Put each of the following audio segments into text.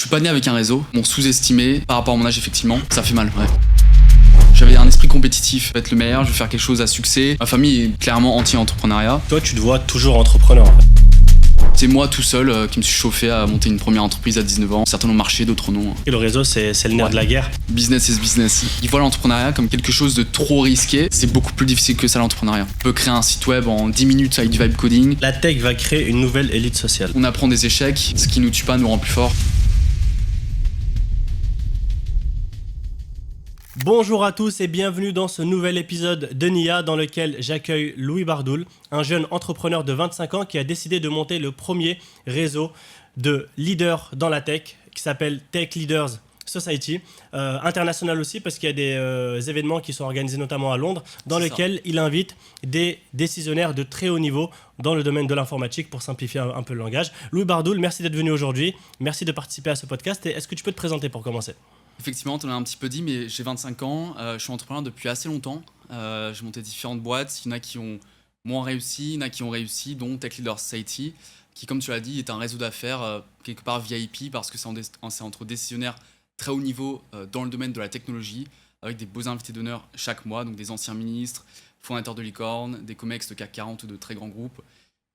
suis pas né avec un réseau, m'ont sous-estimé par rapport à mon âge effectivement, ça fait mal, ouais. J'avais un esprit compétitif, être le meilleur, je veux faire quelque chose à succès. Ma famille est clairement anti-entrepreneuriat. Toi, tu te vois toujours entrepreneur en fait. C'est moi tout seul qui me suis chauffé à monter une première entreprise à 19 ans. Certains ont marché, d'autres non. Et le réseau, c'est le nerf de la guerre. Business is business. Ils voient l'entrepreneuriat comme quelque chose de trop risqué. C'est beaucoup plus difficile que ça l'entrepreneuriat. On peut créer un site web en 10 minutes avec du vibe coding. La tech va créer une nouvelle élite sociale. On apprend des échecs, ce qui nous tue pas nous rend plus forts. Bonjour à tous et bienvenue dans ce nouvel épisode de NIA dans lequel j'accueille Louis Bardoul, un jeune entrepreneur de 25 ans qui a décidé de monter le premier réseau de leaders dans la tech qui s'appelle Tech Leaders Society, international aussi parce qu'il y a des événements qui sont organisés notamment à Londres dans lesquels il invite des décisionnaires de très haut niveau dans le domaine de l'informatique pour simplifier un peu le langage. Louis Bardoul, merci d'être venu aujourd'hui, merci de participer à ce podcast et est-ce que tu peux te présenter pour commencer ? Effectivement, tu en as un petit peu dit, mais j'ai 25 ans, je suis entrepreneur depuis assez longtemps. J'ai monté différentes boîtes, il y en a qui ont moins réussi, il y en a qui ont réussi, dont Tech Leaders Society, qui, comme tu l'as dit, est un réseau d'affaires quelque part VIP parce que c'est entre décisionnaires très haut niveau dans le domaine de la technologie, avec des beaux invités d'honneur chaque mois, donc des anciens ministres, fondateurs de licorne, des comex de CAC 40 ou de très grands groupes.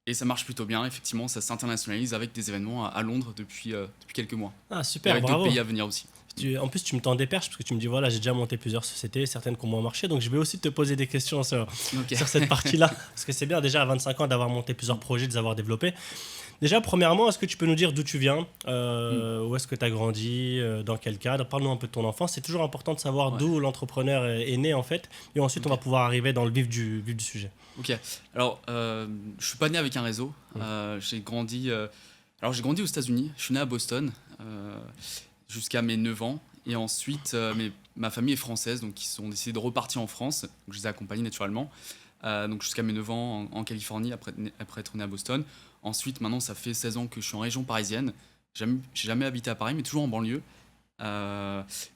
Et ça marche plutôt bien, effectivement, ça s'internationalise avec des événements à Londres depuis quelques mois. Ah super, et avec bravo. d'autres pays à venir aussi. En plus, tu me tends des perches parce que tu me dis voilà, j'ai déjà monté plusieurs sociétés, certaines qui ont moins marché, donc je vais aussi te poser des questions sur cette partie-là. Parce que c'est bien déjà à 25 ans d'avoir monté plusieurs projets, de les avoir développés. Déjà, premièrement, est-ce que tu peux nous dire d'où tu viens, où est-ce que tu as grandi, dans quel cadre? Parle-nous un peu de ton enfance. C'est toujours important de savoir d'où l'entrepreneur est né en fait. Et ensuite, on va pouvoir arriver dans le vif du sujet. Ok, alors je suis pas né avec un réseau. J'ai grandi aux États-Unis, je suis né à Boston. Jusqu'à mes 9 ans. Et ensuite, ma famille est française, donc ils ont décidé de repartir en France. Donc je les ai accompagnés naturellement. Donc jusqu'à mes 9 ans en Californie, après être né à Boston. Ensuite, maintenant, ça fait 16 ans que je suis en région parisienne. J'ai jamais habité à Paris, mais toujours en banlieue.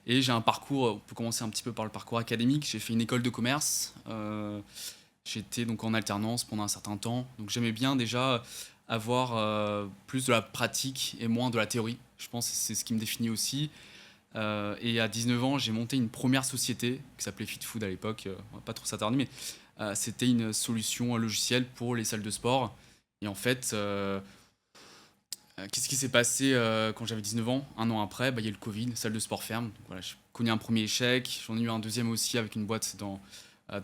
Et j'ai un parcours, on peut commencer un petit peu par le parcours académique. J'ai fait une école de commerce. J'étais donc en alternance pendant un certain temps. Donc j'aimais bien déjà avoir plus de la pratique et moins de la théorie. Je pense que c'est ce qui me définit aussi. Et à 19 ans, j'ai monté une première société qui s'appelait FitFood à l'époque. On va pas trop s'attarder, mais c'était une solution logicielle pour les salles de sport. Et en fait, qu'est-ce qui s'est passé quand j'avais 19 ans? Un an après, il y a eu le Covid, salle de sport ferme. Donc, voilà, j'ai connu un premier échec. J'en ai eu un deuxième aussi avec une boîte dans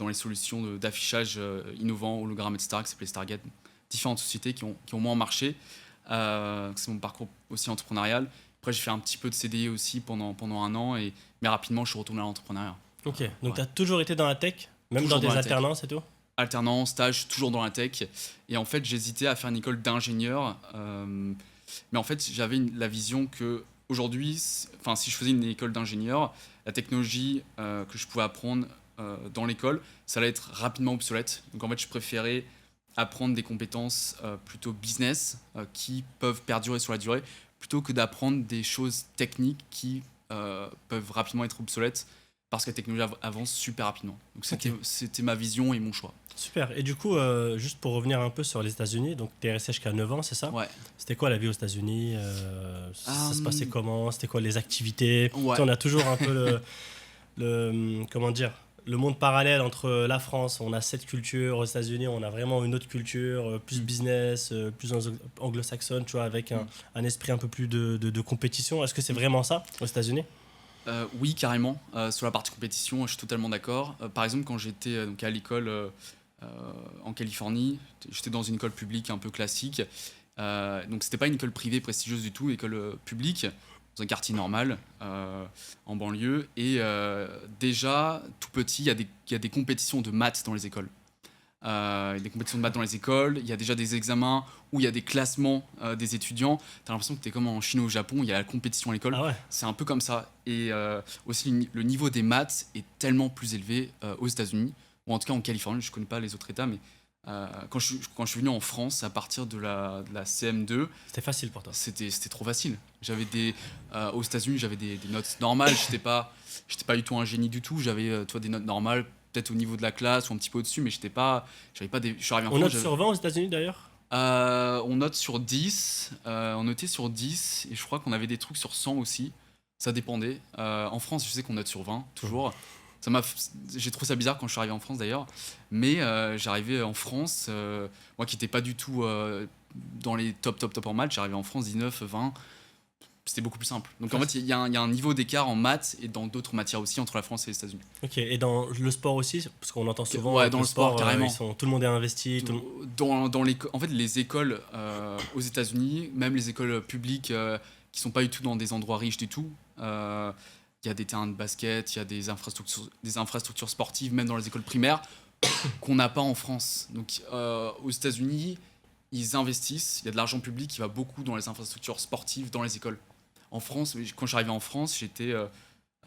les solutions d'affichage innovants, hologramme, etc., qui s'appelait Stargate. Différentes sociétés qui ont moins marché. C'est mon parcours aussi entrepreneurial. Après, j'ai fait un petit peu de CDI aussi pendant un an, mais rapidement, je suis retourné à l'entrepreneuriat. Ok, donc tu as toujours été dans la tech, même Toujours dans des dans la alternances et tout? Alternance, stage, toujours dans la tech. Et en fait, j'hésitais à faire une école d'ingénieur. Mais en fait, j'avais la vision que aujourd'hui, si je faisais une école d'ingénieur, la technologie que je pouvais apprendre dans l'école, ça allait être rapidement obsolète. Donc en fait, je préférais apprendre des compétences plutôt business qui peuvent perdurer sur la durée, plutôt que d'apprendre des choses techniques qui peuvent rapidement être obsolètes parce que la technologie avance super rapidement. Donc c'était ma vision et mon choix. Super. Et du coup, juste pour revenir un peu sur les États-Unis, donc tu es resté jusqu'à 9 ans, c'est ça? Ouais. C'était quoi la vie aux États-Unis? Ça se passait comment? C'était quoi les activités? Ouais. On a toujours un peu comment dire, le monde parallèle entre la France, on a cette culture, aux États-Unis, on a vraiment une autre culture, plus business, plus anglo-saxonne, tu vois, avec un esprit un peu plus de compétition. Est-ce que c'est vraiment ça aux États-Unis? Oui, carrément. Sur la partie compétition, je suis totalement d'accord. Par exemple, quand j'étais donc à l'école en Californie, j'étais dans une école publique un peu classique. Donc, c'était pas une école privée prestigieuse du tout, école publique, dans un quartier normal, en banlieue. Et déjà, tout petit, il y a des compétitions de maths dans les écoles. Il y a des compétitions de maths dans les écoles, il y a déjà des examens où il y a des classements des étudiants. Tu as l'impression que tu es comme en Chine ou au Japon, il y a la compétition à l'école. Ah ouais. C'est un peu comme ça. Et aussi, le niveau des maths est tellement plus élevé aux États-Unis, ou en tout cas en Californie, je ne connais pas les autres États, mais quand je suis venu en France, à partir de la CM2, c'était facile pour toi? C'était trop facile. Aux États-Unis, j'avais des notes normales, j'étais pas du tout un génie du tout, j'avais des notes normales, peut-être au niveau de la classe ou un petit peu au-dessus, mais j'avais pas des... Je suis arrivé en On France, note sur 20 aux États-Unis d'ailleurs? On note sur 10, on notait sur 10 et je crois qu'on avait des trucs sur 100 aussi. Ça dépendait. En France, je sais qu'on note sur 20, toujours. J'ai trouvé ça bizarre quand je suis arrivé en France d'ailleurs. Mais j'arrivais en France, moi qui n'étais pas du tout dans les top en maths, j'arrivais en France 19, 20. C'était beaucoup plus simple. Donc en fait, il y a un niveau d'écart en maths et dans d'autres matières aussi entre la France et les États-Unis. Ok, et dans le sport aussi, parce qu'on entend souvent Ouais, dans le sport, carrément. Tout le monde est investi. En fait, les écoles aux États-Unis, même les écoles publiques qui sont pas du tout dans des endroits riches du tout, il y a des terrains de basket, il y a des infrastructures sportives, même dans les écoles primaires, qu'on n'a pas en France. Donc aux États-Unis, ils investissent, il y a de l'argent public qui va beaucoup dans les infrastructures sportives, dans les écoles. En France, quand je suis arrivé en France, j'étais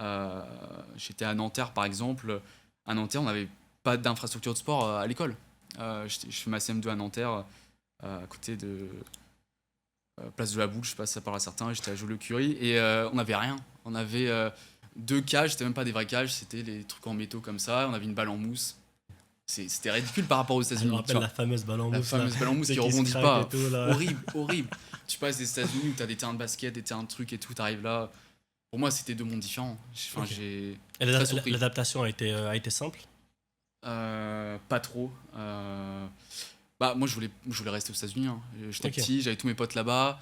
à Nanterre par exemple. À Nanterre, on n'avait pas d'infrastructure de sport à l'école. Je fais ma CM2 à Nanterre, à côté de Place de la Boule, je sais pas si ça parle à certains. J'étais à Joliot-Curie et on n'avait rien. On avait 2 cages, c'était même pas des vraies cages, c'était des trucs en métaux comme ça. On avait une balle en mousse. C'était ridicule par rapport aux États-Unis. Je me rappelle la fameuse balle en mousse. La fameuse balle en mousse qui rebondit pas. Tout, horrible. Tu passes des États-Unis où t'as des terrains de basket, des terrains de trucs et tout, t'arrives là. Pour moi, c'était 2 mondes différents. Okay. L'adaptation a été simple? Pas trop. Moi, je voulais rester aux États-Unis. Hein. J'étais petit, j'avais tous mes potes là-bas.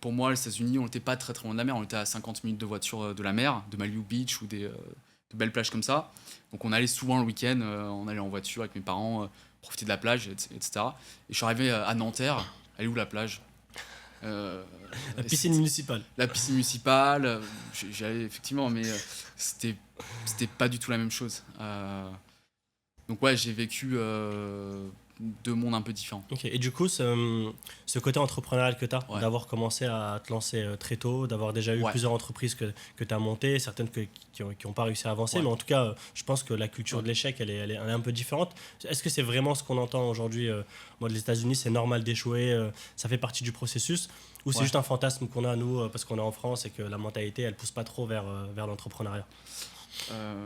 Pour moi, les États-Unis, on n'était pas très très loin de la mer. On était à 50 minutes de voiture de la mer, de Malibu Beach ou de belles plages comme ça. Donc on allait souvent le week-end, on allait en voiture avec mes parents, profiter de la plage, etc. Et je suis arrivé à Nanterre. Elle est où la plage? La piscine municipale. La piscine municipale, j'y allais effectivement, mais c'était pas du tout la même chose. Donc ouais, j'ai vécu 2 mondes un peu différents. Ok, et du coup, ce côté entrepreneurial que tu as, Ouais. d'avoir commencé à te lancer très tôt, d'avoir déjà eu plusieurs entreprises que tu as montées, certaines qui n'ont pas réussi à avancer, mais en tout cas, je pense que la culture de l'échec, elle est un peu différente. Est-ce que c'est vraiment ce qu'on entend aujourd'hui? Moi, les États-Unis, c'est normal d'échouer, ça fait partie du processus, ou c'est juste un fantasme qu'on a, nous, parce qu'on est en France et que la mentalité, elle pousse pas trop vers l'entrepreneuriat?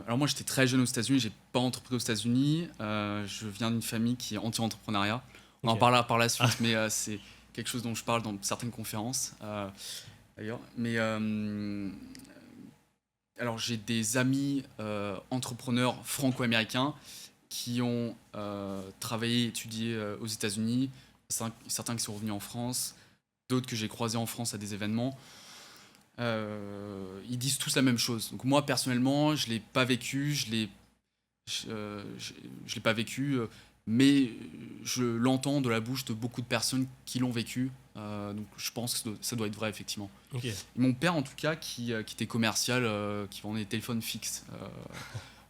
Alors moi j'étais très jeune aux États-Unis, j'ai pas entrepris aux États-Unis. Je viens d'une famille qui est anti-entrepreneuriat. On en parlera par la suite, mais c'est quelque chose dont je parle dans certaines conférences d'ailleurs. Mais alors j'ai des amis entrepreneurs franco-américains qui ont travaillé, étudié aux États-Unis, certains qui sont revenus en France, d'autres que j'ai croisés en France à des événements. Ils disent tous la même chose. Donc moi personnellement, je l'ai pas vécu, je l'ai pas vécu, mais je l'entends de la bouche de beaucoup de personnes qui l'ont vécu. Donc je pense que ça doit être vrai effectivement. Okay. Et mon père en tout cas, qui était commercial, qui vendait des téléphones fixes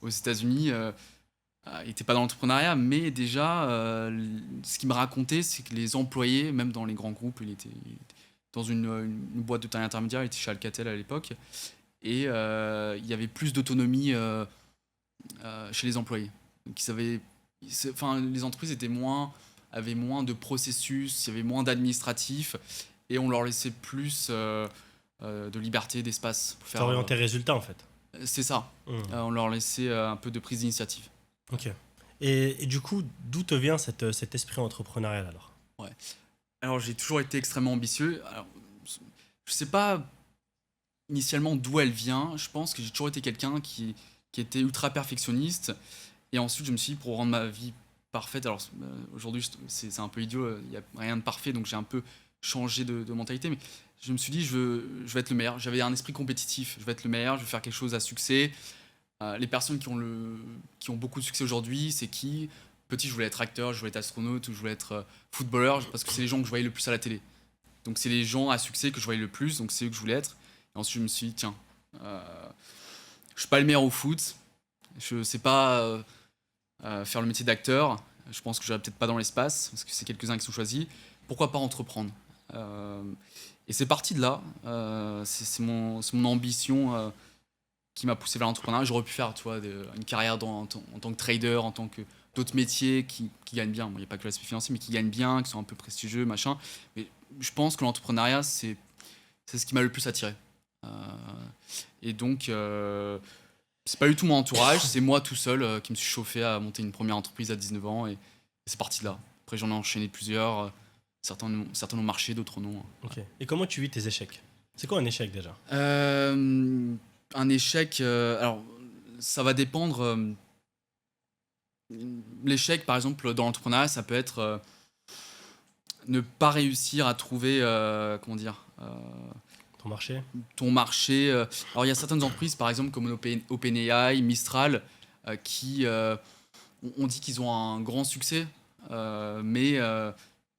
aux États-Unis, il n'était pas dans l'entrepreneuriat, mais déjà, ce qu'il me racontait, c'est que les employés, même dans les grands groupes, il était dans une boîte de taille intermédiaire, il était chez Alcatel à l'époque, et il y avait plus d'autonomie chez les employés. Donc les entreprises avaient moins de processus, il y avait moins d'administratifs, et on leur laissait plus de liberté, d'espace pour faire. Orienter résultat en fait. C'est ça. On leur laissait un peu de prise d'initiative. Ok. Et du coup, d'où te vient cet esprit entrepreneurial alors? Ouais. Alors j'ai toujours été extrêmement ambitieux. Alors, je sais pas initialement d'où elle vient. Je pense que j'ai toujours été quelqu'un qui était ultra perfectionniste. Et ensuite je me suis dit, pour rendre ma vie parfaite, alors aujourd'hui c'est un peu idiot, il n'y a rien de parfait, donc j'ai un peu changé de mentalité, mais je me suis dit je vais être le meilleur. J'avais un esprit compétitif, je vais être le meilleur, je vais faire quelque chose à succès. Les personnes qui ont beaucoup de succès aujourd'hui, c'est qui? Petit, je voulais être acteur, je voulais être astronaute, ou je voulais être footballeur, parce que c'est les gens que je voyais le plus à la télé. Donc c'est les gens à succès que je voyais le plus, donc c'est eux que je voulais être. Et ensuite je me suis dit, tiens, je suis pas le meilleur au foot, je sais pas faire le métier d'acteur, je pense que j'aurais peut-être pas dans l'espace, parce que c'est quelques-uns qui sont choisis. Pourquoi pas entreprendre? Et c'est parti de là, c'est mon ambition qui m'a poussé vers l'entrepreneuriat. J'aurais pu faire une carrière en tant que trader, en tant que d'autres métiers qui gagnent bien. Il n'y a pas que l'aspect financier, mais qui gagnent bien, qui sont un peu prestigieux, machin. Mais je pense que l'entrepreneuriat, c'est ce qui m'a le plus attiré. Et donc, c'est pas du tout mon entourage, c'est moi tout seul qui me suis chauffé à monter une première entreprise à 19 ans. Et c'est parti de là. Après, j'en ai enchaîné plusieurs. certains ont marché, d'autres non. Ok. Et comment tu vis tes échecs? C'est quoi un échec déjà? Un échec, alors ça va dépendre. L'échec, par exemple, dans l'entrepreneuriat, ça peut être ne pas réussir à trouver, comment dire, Ton marché? ton marché. Alors il y a certaines entreprises, par exemple comme OpenAI, Mistral, qui on dit qu'ils ont un grand succès, mais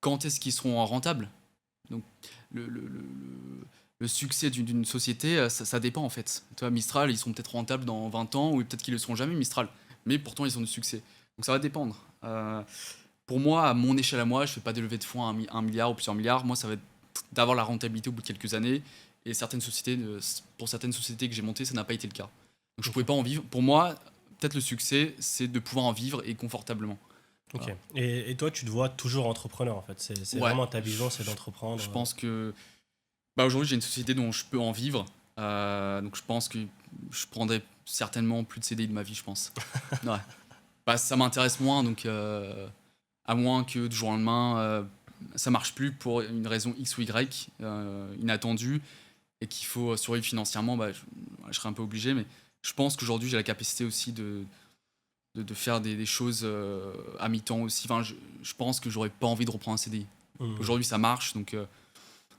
quand est-ce qu'ils seront rentables? Donc le succès d'une société, ça dépend en fait. Tu vois, Mistral, ils seront peut-être rentables dans 20 ans, ou peut-être qu'ils ne le seront jamais, Mistral. Mais pourtant, ils ont du succès. Donc ça va dépendre. Pour moi, à mon échelle à moi, je ne fais pas des levées de fonds à 1 milliard ou plusieurs milliards. Moi, ça va être d'avoir la rentabilité au bout de quelques années. Et pour certaines sociétés que j'ai montées, ça n'a pas été le cas. Donc je ne pouvais pas en vivre. Pour moi, peut-être le succès, c'est de pouvoir en vivre et confortablement. Ok. Voilà. Et toi, tu te vois toujours entrepreneur en fait. C'est Ouais. vraiment ta vision, c'est d'entreprendre. Je pense que aujourd'hui, j'ai une société dont je peux en vivre. Donc je pense que je prendrai certainement plus de CDI de ma vie, je pense. Ouais. Ça m'intéresse moins, donc à moins que du jour au lendemain, ça marche plus pour une raison X ou Y inattendue et qu'il faut survivre financièrement, je serais un peu obligé. Mais je pense qu'aujourd'hui, j'ai la capacité aussi de faire des choses à mi-temps aussi. Enfin, je pense que j'aurais pas envie de reprendre un CDI. Aujourd'hui, ça marche, donc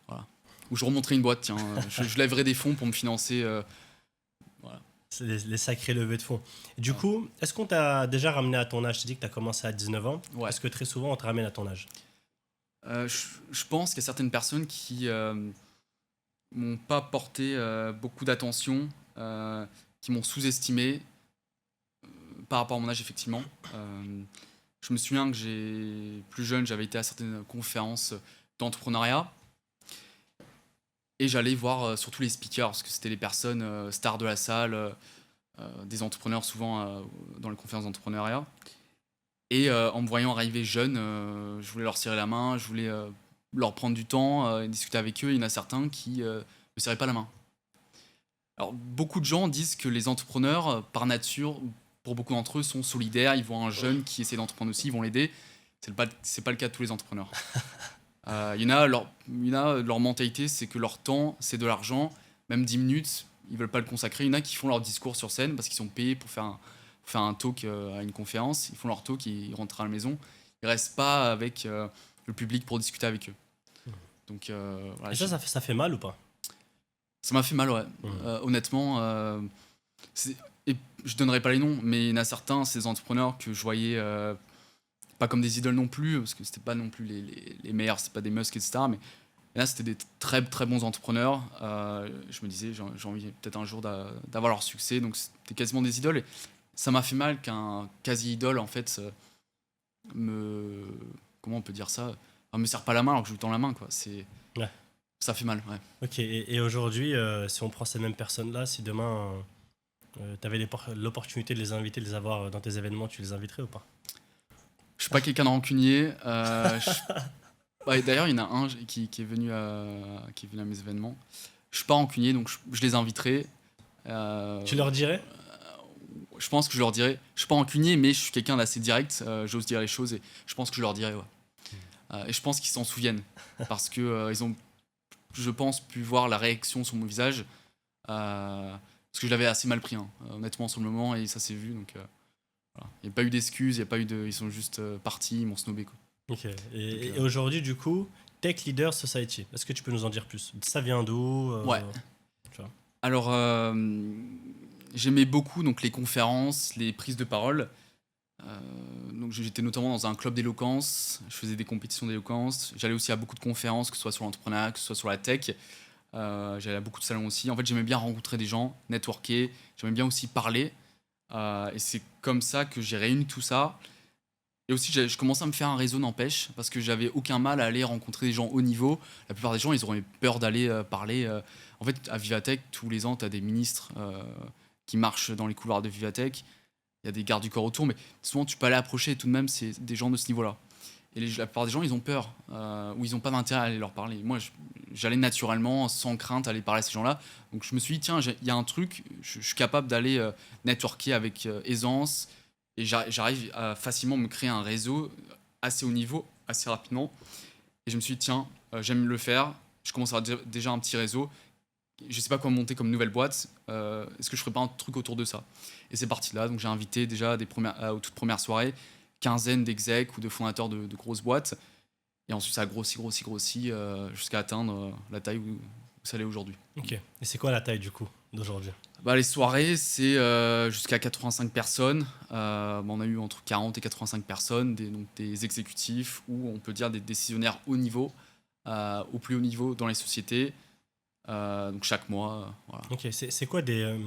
voilà. Ou je remonterai une boîte, tiens. Je lèverai des fonds pour me financer. Voilà. C'est les sacrés levées de fonds. Et du coup, est-ce qu'on t'a déjà ramené à ton âge? Tu dis que tu as commencé à 19 ans. Ouais. Est-ce que très souvent on te ramène à ton âge? Je pense qu'il y a certaines personnes qui m'ont pas porté beaucoup d'attention, qui m'ont sous-estimé par rapport à mon âge, effectivement. Je me souviens que plus jeune, j'avais été à certaines conférences d'entrepreneuriat et j'allais voir surtout les speakers, parce que c'était les personnes stars de la salle, des entrepreneurs souvent dans les conférences d'entrepreneuriat. Et en me voyant arriver jeune, je voulais leur serrer la main, je voulais leur prendre du temps et discuter avec eux. Il y en a certains qui me serraient pas la main. Alors, beaucoup de gens disent que les entrepreneurs, par nature, pour beaucoup d'entre eux, sont solidaires. Ils voient un jeune qui essaie d'entreprendre aussi, ils vont l'aider. C'est pas le cas de tous les entrepreneurs. Il y en a, leur mentalité, c'est que leur temps, c'est de l'argent. Même 10 minutes, ils veulent pas le consacrer. Il y en a qui font leur discours sur scène parce qu'ils sont payés pour faire un talk à une conférence. Ils font leur talk, ils rentrent à la maison. Ils restent pas avec le public pour discuter avec eux. Donc, voilà, Et ça fait mal ou pas? ça m'a fait mal, ouais. Honnêtement, et je donnerai pas les noms, mais il y en a certains, ces entrepreneurs que je voyais pas comme des idoles non plus, parce que c'était pas non plus les meilleurs, c'est pas des Musk, etc. Mais là, c'était des très très bons entrepreneurs. Je me disais, j'ai envie peut-être un jour d'avoir leur succès, donc c'était quasiment des idoles. Et ça m'a fait mal qu'un quasi-idole, en fait, comment on peut dire ça, me serre pas la main alors que je lui tends la main, quoi. Ouais. Ça fait mal, ouais. Ok, et aujourd'hui, si on prend ces mêmes personnes-là, si demain tu avais l'opportunité de les inviter, de les avoir dans tes événements, tu les inviterais ou pas? Je suis pas quelqu'un de rancunier. Ouais, d'ailleurs, il y en a un qui est venu à mes événements. Je suis pas rancunier, donc je les inviterai. Tu leur dirais? Je pense que je leur dirais. Je suis pas rancunier, mais je suis quelqu'un d'assez direct. J'ose dire les choses et je pense que je leur dirais, ouais. Et je pense qu'ils s'en souviennent parce que ils ont, je pense, pu voir la réaction sur mon visage parce que je l'avais assez mal pris, honnêtement, sur le moment, et ça s'est vu. Donc voilà. Il n'y a pas eu d'excuses, ils sont juste partis, ils m'ont snobé, quoi. Ok. Et aujourd'hui, du coup, Tech Leader Society, est-ce que tu peux nous en dire plus? Ça vient d'où? Ouais. Tu vois. Alors, j'aimais beaucoup donc les conférences, les prises de parole. Donc j'étais notamment dans un club d'éloquence, je faisais des compétitions d'éloquence, j'allais aussi à beaucoup de conférences, que ce soit sur l'entrepreneuriat, que ce soit sur la tech. J'allais à beaucoup de salons aussi. En fait, j'aimais bien rencontrer des gens, networker, j'aimais bien aussi parler. Et c'est comme ça que j'ai réuni tout ça. Et aussi, je commençais à me faire un réseau, n'empêche, parce que j'avais aucun mal à aller rencontrer des gens haut niveau. La plupart des gens, ils auraient peur d'aller parler. En fait, à Vivatech, tous les ans, tu as des ministres qui marchent dans les couloirs de Vivatech. Il y a des gardes du corps autour, mais souvent, tu peux aller approcher, et tout de même, c'est des gens de ce niveau-là. Et la plupart des gens, ils ont peur, ou ils n'ont pas d'intérêt à aller leur parler. Moi, j'allais naturellement, sans crainte, aller parler à ces gens-là. Donc je me suis dit, tiens, il y a un truc, je suis capable d'aller networker avec aisance, et j'arrive à facilement me créer un réseau assez haut niveau, assez rapidement. Et je me suis dit, tiens, j'aime le faire. Je commence à avoir déjà un petit réseau. Je sais pas quoi monter comme nouvelle boîte. Est-ce que je ferais pas un truc autour de ça? Et c'est parti là. Donc j'ai invité déjà aux toutes premières soirées, quinzaine d'execs ou de fondateurs de grosses boîtes. Et ensuite ça a grossi jusqu'à atteindre la taille où ça l'est aujourd'hui. Ok. Et c'est quoi la taille du coup d'aujourd'hui? Bah, les soirées, c'est jusqu'à 85 personnes. On a eu entre 40 et 85 personnes, donc des exécutifs ou on peut dire des décisionnaires haut niveau, au plus haut niveau dans les sociétés. Donc chaque mois, voilà. Ok, c'est quoi des.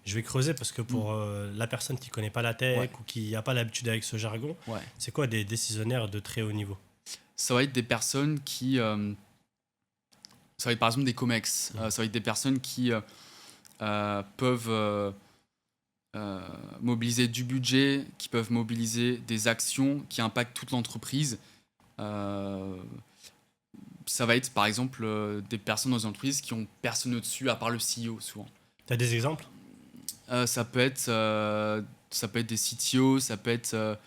Je vais creuser parce que pour la personne qui connaît pas la tech Ouais. ou qui n'a pas l'habitude avec ce jargon, Ouais. c'est quoi des décisionnaires de très haut niveau? Ça va être des personnes qui. Ça va être par exemple des COMEX. Ça va être des personnes qui peuvent mobiliser du budget, qui peuvent mobiliser des actions qui impactent toute l'entreprise. Euh, Ça va être par exemple des personnes dans une entreprise qui ont personne au-dessus à part le CEO souvent. T'as des exemples? Ça peut être des CTO, ça peut être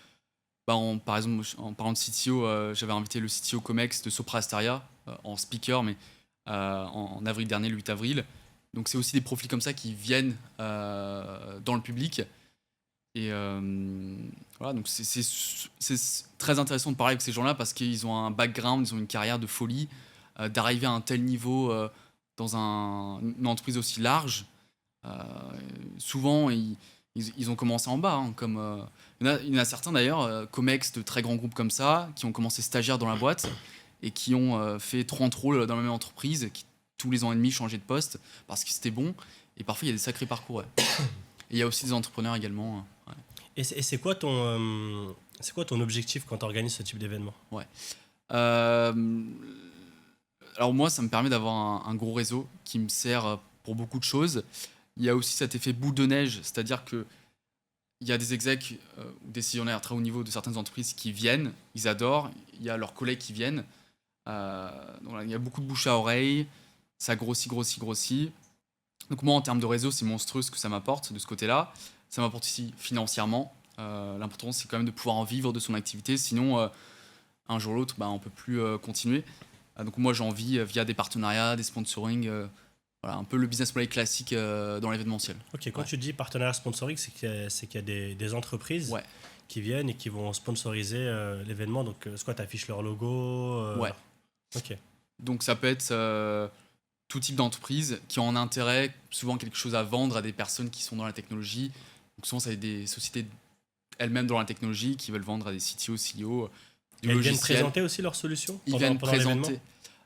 par exemple en parlant de CTO, j'avais invité le CTO Comex de Sopra Steria en speaker, mais en avril dernier, le 8 avril. Donc c'est aussi des profils comme ça qui viennent dans le public. Et voilà, donc c'est très intéressant de parler avec ces gens-là parce qu'ils ont un background, ils ont une carrière de folie. D'arriver à un tel niveau dans une entreprise aussi large, euh, souvent ils ont commencé en bas. Hein, comme, il y en a certains d'ailleurs, Comex de très grands groupes comme ça, qui ont commencé stagiaires dans la boîte et qui ont fait 30 rôles dans la même entreprise, qui tous les ans et demi changeaient de poste parce que c'était bon. Et parfois il y a des sacrés parcours. Ouais. Et il y a aussi des entrepreneurs également. Ouais. Et c'est quoi ton objectif quand tu organises ce type d'événement? Euh, alors moi, ça me permet d'avoir un gros réseau qui me sert pour beaucoup de choses. Il y a aussi cet effet boule de neige, c'est-à-dire que il y a des execs ou décisionnaires à très haut niveau de certaines entreprises qui viennent, ils adorent. Il y a leurs collègues qui viennent. Donc là, il y a beaucoup de bouche à oreille. Ça grossit. Donc moi, en termes de réseau, c'est monstrueux ce que ça m'apporte de ce côté-là. Ça m'apporte aussi financièrement. L'important, c'est quand même de pouvoir en vivre de son activité. Sinon, un jour ou l'autre, on ne peut plus continuer. Donc moi, j'en vis via des partenariats, des sponsoring. Voilà, un peu le business model classique dans l'événementiel. Ok, quand tu dis partenariat sponsoring, c'est qu'il y a des entreprises Ouais. qui viennent et qui vont sponsoriser l'événement. Donc, c'est quoi, t'affiches leur logo Ouais. Ok. Donc ça peut être tout type d'entreprise qui ont un intérêt, souvent quelque chose à vendre à des personnes qui sont dans la technologie. Donc souvent, ça va être des sociétés elles-mêmes dans la technologie qui veulent vendre à des CTO, CEO du Et ils viennent logiciel. présenter aussi leurs solutions Ils viennent pendant l'événement? présenter.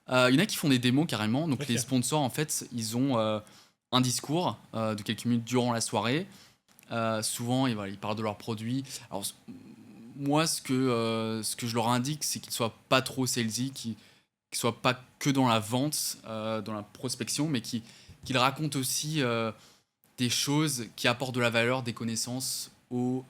Il y en a qui font des démos carrément. Donc Ok. les sponsors, en fait, ils ont un discours de quelques minutes durant la soirée. Souvent, ils parlent de leurs produits. Alors, moi, ce que je leur indique, c'est qu'ils ne soient pas trop salesy, qu'ils ne soient pas que dans la vente, dans la prospection, mais qu'ils racontent aussi des choses qui apportent de la valeur, des connaissances au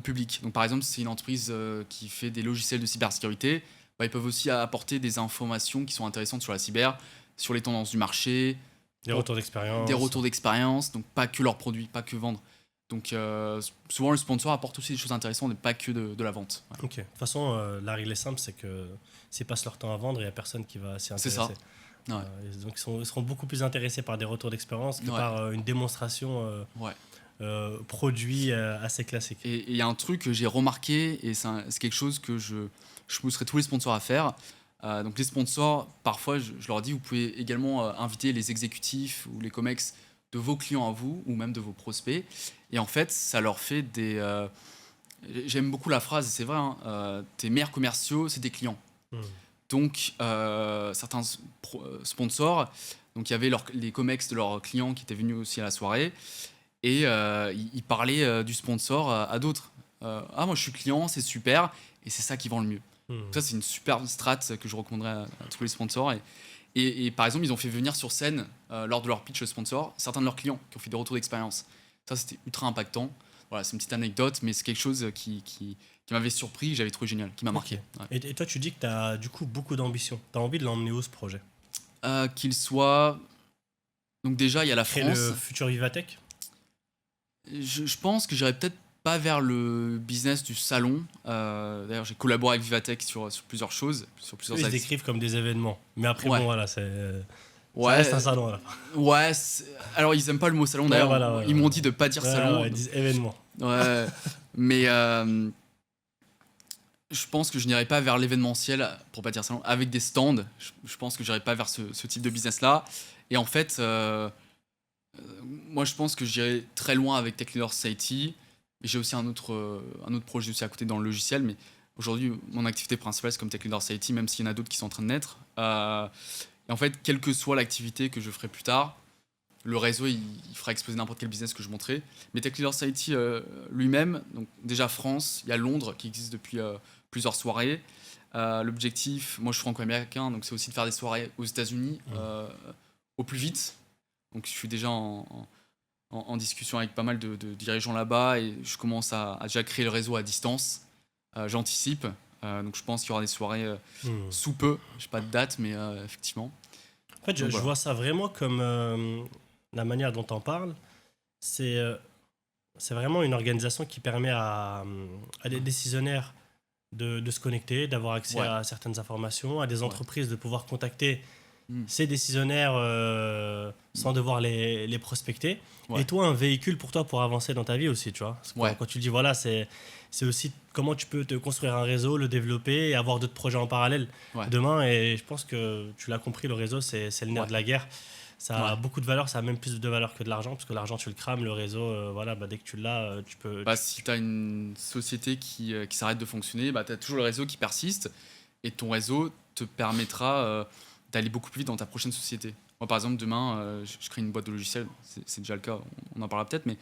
public. Donc, par exemple, si c'est une entreprise qui fait des logiciels de cybersécurité, ils peuvent aussi apporter des informations qui sont intéressantes sur la cyber, sur les tendances du marché, Des retours d'expérience. des retours d'expérience, donc pas que leurs produits, pas que vendre. Donc souvent le sponsor apporte aussi des choses intéressantes et pas que de la vente. Ouais. Ok. De toute façon, la règle est simple, c'est que s'ils passent leur temps à vendre, il n'y a personne qui va s'y C'est intéresser. ça. Ouais. Donc ils seront beaucoup plus intéressés par des retours d'expérience que Ouais. par une démonstration Ouais. produit assez classique. Et il y a un truc que j'ai remarqué, et c'est quelque chose que je pousserai tous les sponsors à faire. Donc les sponsors, parfois, je leur dis, vous pouvez également inviter les exécutifs ou les comex de vos clients à vous, ou même de vos prospects. Et en fait, ça leur fait des... j'aime beaucoup la phrase, et c'est vrai, hein, tes meilleurs commerciaux, c'est tes clients. Donc, certains sponsors, donc il y avait les comex de leurs clients qui étaient venus aussi à la soirée, et ils parlaient du sponsor à d'autres. Ah, moi je suis client, c'est super, et c'est ça qui vend le mieux. Donc ça, c'est une super strat que je recommanderais à tous les sponsors. Et par exemple, ils ont fait venir sur scène, lors de leur pitch sponsor, certains de leurs clients qui ont fait des retours d'expérience. Ça, c'était ultra impactant. Voilà, c'est une petite anecdote, mais c'est quelque chose qui m'avait surpris, j'avais trouvé génial, qui m'a marqué. Ok. Ouais. Et toi, tu dis que tu as du coup beaucoup d'ambition. Tu as envie de l'emmener où ce projet? Qu'il soit... Donc déjà, il y a la Créer France. le futur Vivatech? Je pense que j'irai peut-être pas vers le business du salon. D'ailleurs, j'ai collaboré avec Vivatech sur plusieurs choses, sur plusieurs Eux, ils axes. décrivent comme des événements. Mais après, Ouais. bon, voilà, ça reste un Ouais, salon. Là. ouais. Alors, ils aiment pas le mot salon. D'ailleurs, Voilà, ouais, ils m'ont dit de pas dire salon. Ils disent événement. Ouais. Mais je pense que je n'irai pas vers l'événementiel, pour pas dire salon, avec des stands. Je pense que j'irai pas vers ce type de business-là. Et en fait, moi, je pense que j'irai très loin avec Tech Leader Society. Et j'ai aussi un autre projet aussi à côté dans le logiciel. Mais aujourd'hui, mon activité principale, c'est comme Tech Leader Society, même s'il y en a d'autres qui sont en train de naître. Et en fait, quelle que soit l'activité que je ferai plus tard, le réseau, il fera exploser n'importe quel business que je montrerai. Mais Tech Leader Society lui-même, donc déjà France, il y a Londres qui existe depuis plusieurs soirées. L'objectif, moi je suis franco-américain, donc c'est aussi de faire des soirées aux États-Unis au plus vite. Donc je suis déjà en discussion avec pas mal de dirigeants là-bas et je commence à déjà créer le réseau à distance. J'anticipe. Donc je pense qu'il y aura des soirées sous peu. Je n'ai pas de date, mais effectivement. En fait, je vois ça vraiment comme la manière dont on parle. C'est vraiment une organisation qui permet à des décisionnaires de se connecter, d'avoir accès à certaines informations, à des entreprises de pouvoir contacter ces décisionnaires sans devoir les prospecter. Et toi, un véhicule pour toi pour avancer dans ta vie aussi, tu vois. Quand tu dis, voilà, c'est aussi comment tu peux te construire un réseau, le développer et avoir d'autres projets en parallèle demain. Et je pense que tu l'as compris, le réseau, c'est le nerf de la guerre. Ça a beaucoup de valeur, ça a même plus de valeur que de l'argent, parce que l'argent, tu le crames, le réseau, dès que tu l'as, tu peux... Si tu as une société qui s'arrête de fonctionner, tu as toujours le réseau qui persiste, et ton réseau te permettra d'aller beaucoup plus vite dans ta prochaine société. Moi, par exemple, demain, je crée une boîte de logiciels, c'est déjà le cas, on en parlera peut-être, mais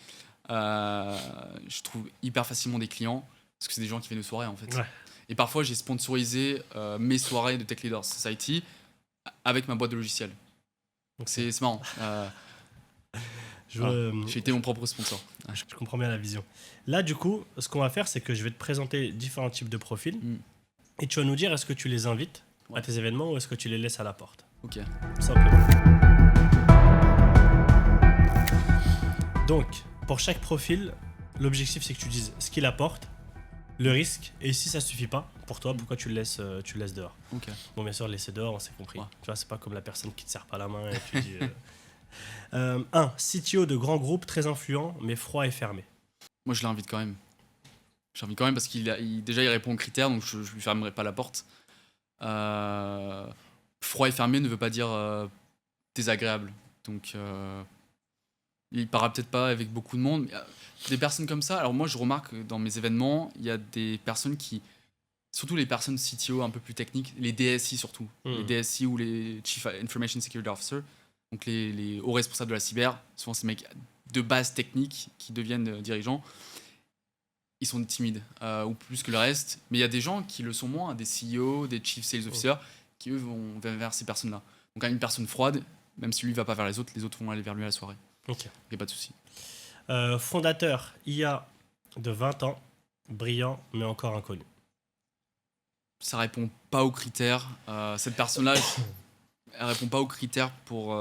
je trouve hyper facilement des clients, parce que c'est des gens qui viennent aux soirées, en fait. Ouais. Et parfois, j'ai sponsorisé mes soirées de Tech Leaders Society avec ma boîte de logiciels. Donc c'est marrant. J'ai été mon propre sponsor. Je comprends bien la vision. Là, du coup, ce qu'on va faire, c'est que je vais te présenter différents types de profils et tu vas nous dire est-ce que tu les invites à tes événements ou est-ce que tu les laisses à la porte. Ok. Simplement. Donc, pour chaque profil, l'objectif, c'est que tu dises ce qu'il apporte, le risque, et si ça suffit pas pour toi, pourquoi tu le laisses dehors. Ok. Bon, bien sûr, laisser dehors, on s'est compris. Ouais. Tu vois, c'est pas comme la personne qui te serre pas la main et tu dis... CTO de grand groupe très influent, mais froid et fermé. Moi, je l'invite quand même. J'invite quand même parce qu'il répond aux critères, donc je lui fermerai pas la porte. Froid et fermé ne veut pas dire désagréable. Donc, il parlera peut-être pas avec beaucoup de monde. Des personnes comme ça, alors moi, je remarque que dans mes événements, il y a des personnes qui... Surtout les personnes CTO un peu plus techniques, les DSI surtout. Les DSI ou les Chief Information Security Officer, donc les hauts responsables de la cyber, souvent ces mecs de base technique qui deviennent dirigeants, ils sont timides, ou plus que le reste. Mais il y a des gens qui le sont moins, des CEO, des Chief Sales Officers, qui eux vont vers ces personnes-là. Donc une personne froide, même si lui ne va pas vers les autres vont aller vers lui à la soirée. Ok. Il n'y a pas de souci. Fondateur IA de 20 ans, brillant mais encore inconnu. Ça répond pas aux critères. Cette personne-là, elle répond pas aux critères pour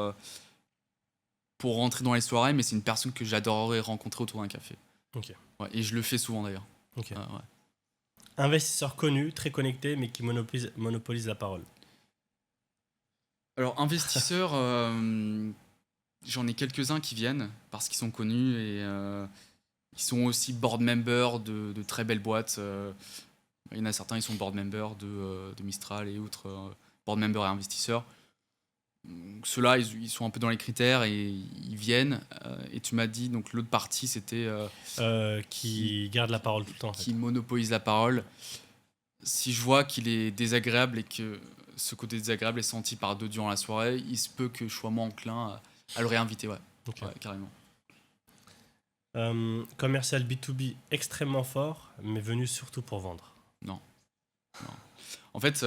rentrer dans les soirées, mais c'est une personne que j'adorerais rencontrer autour d'un café. Ok. Ouais, et je le fais souvent d'ailleurs. Ok. Ouais. Investisseur connu, très connecté, mais qui monopolise la parole. Alors, investisseurs, j'en ai quelques-uns qui viennent parce qu'ils sont connus et ils sont aussi board members de très belles boîtes. Il y en a certains, ils sont board members de Mistral et autres, board members et investisseurs. Ceux-là, ils sont un peu dans les critères et ils viennent. Et tu m'as dit, donc l'autre partie, c'était... qui garde la parole tout le temps. Qui monopolise la parole. Si je vois qu'il est désagréable et que ce côté désagréable est senti par d'autres durant la soirée, il se peut que je sois moins enclin à le réinviter, Okay. Ouais, carrément. Commercial B2B extrêmement fort, mais venu surtout pour vendre. Non. En fait,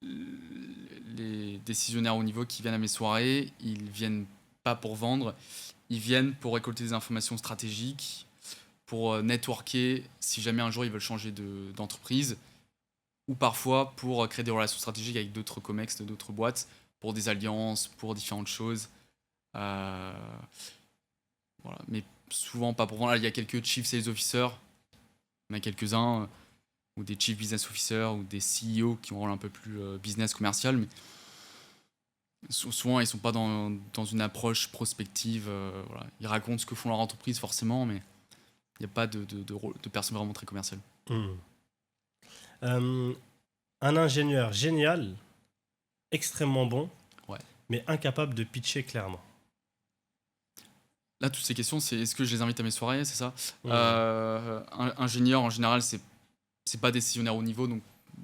les décisionnaires haut niveau qui viennent à mes soirées, ils viennent pas pour vendre, ils viennent pour récolter des informations stratégiques, pour networker si jamais un jour ils veulent changer d'entreprise, ou parfois pour créer des relations stratégiques avec d'autres comex, d'autres boîtes, pour des alliances, pour différentes choses. Voilà. Mais souvent pas pour vendre. Là, il y a quelques chief sales officers, il y en a quelques-uns, ou des chief business officers, ou des CEO qui ont un rôle un peu plus business commercial, mais souvent ils sont pas dans une approche prospective. Voilà. Ils racontent ce que font leur entreprise forcément, mais il n'y a pas de personne vraiment très commerciale. Un ingénieur génial, extrêmement bon, Ouais. mais incapable de pitcher clairement. Là, toutes ces questions, c'est est-ce que je les invite à mes soirées, c'est ça? Mmh. Ingénieur, en général, c'est pas décisionnaire au niveau, donc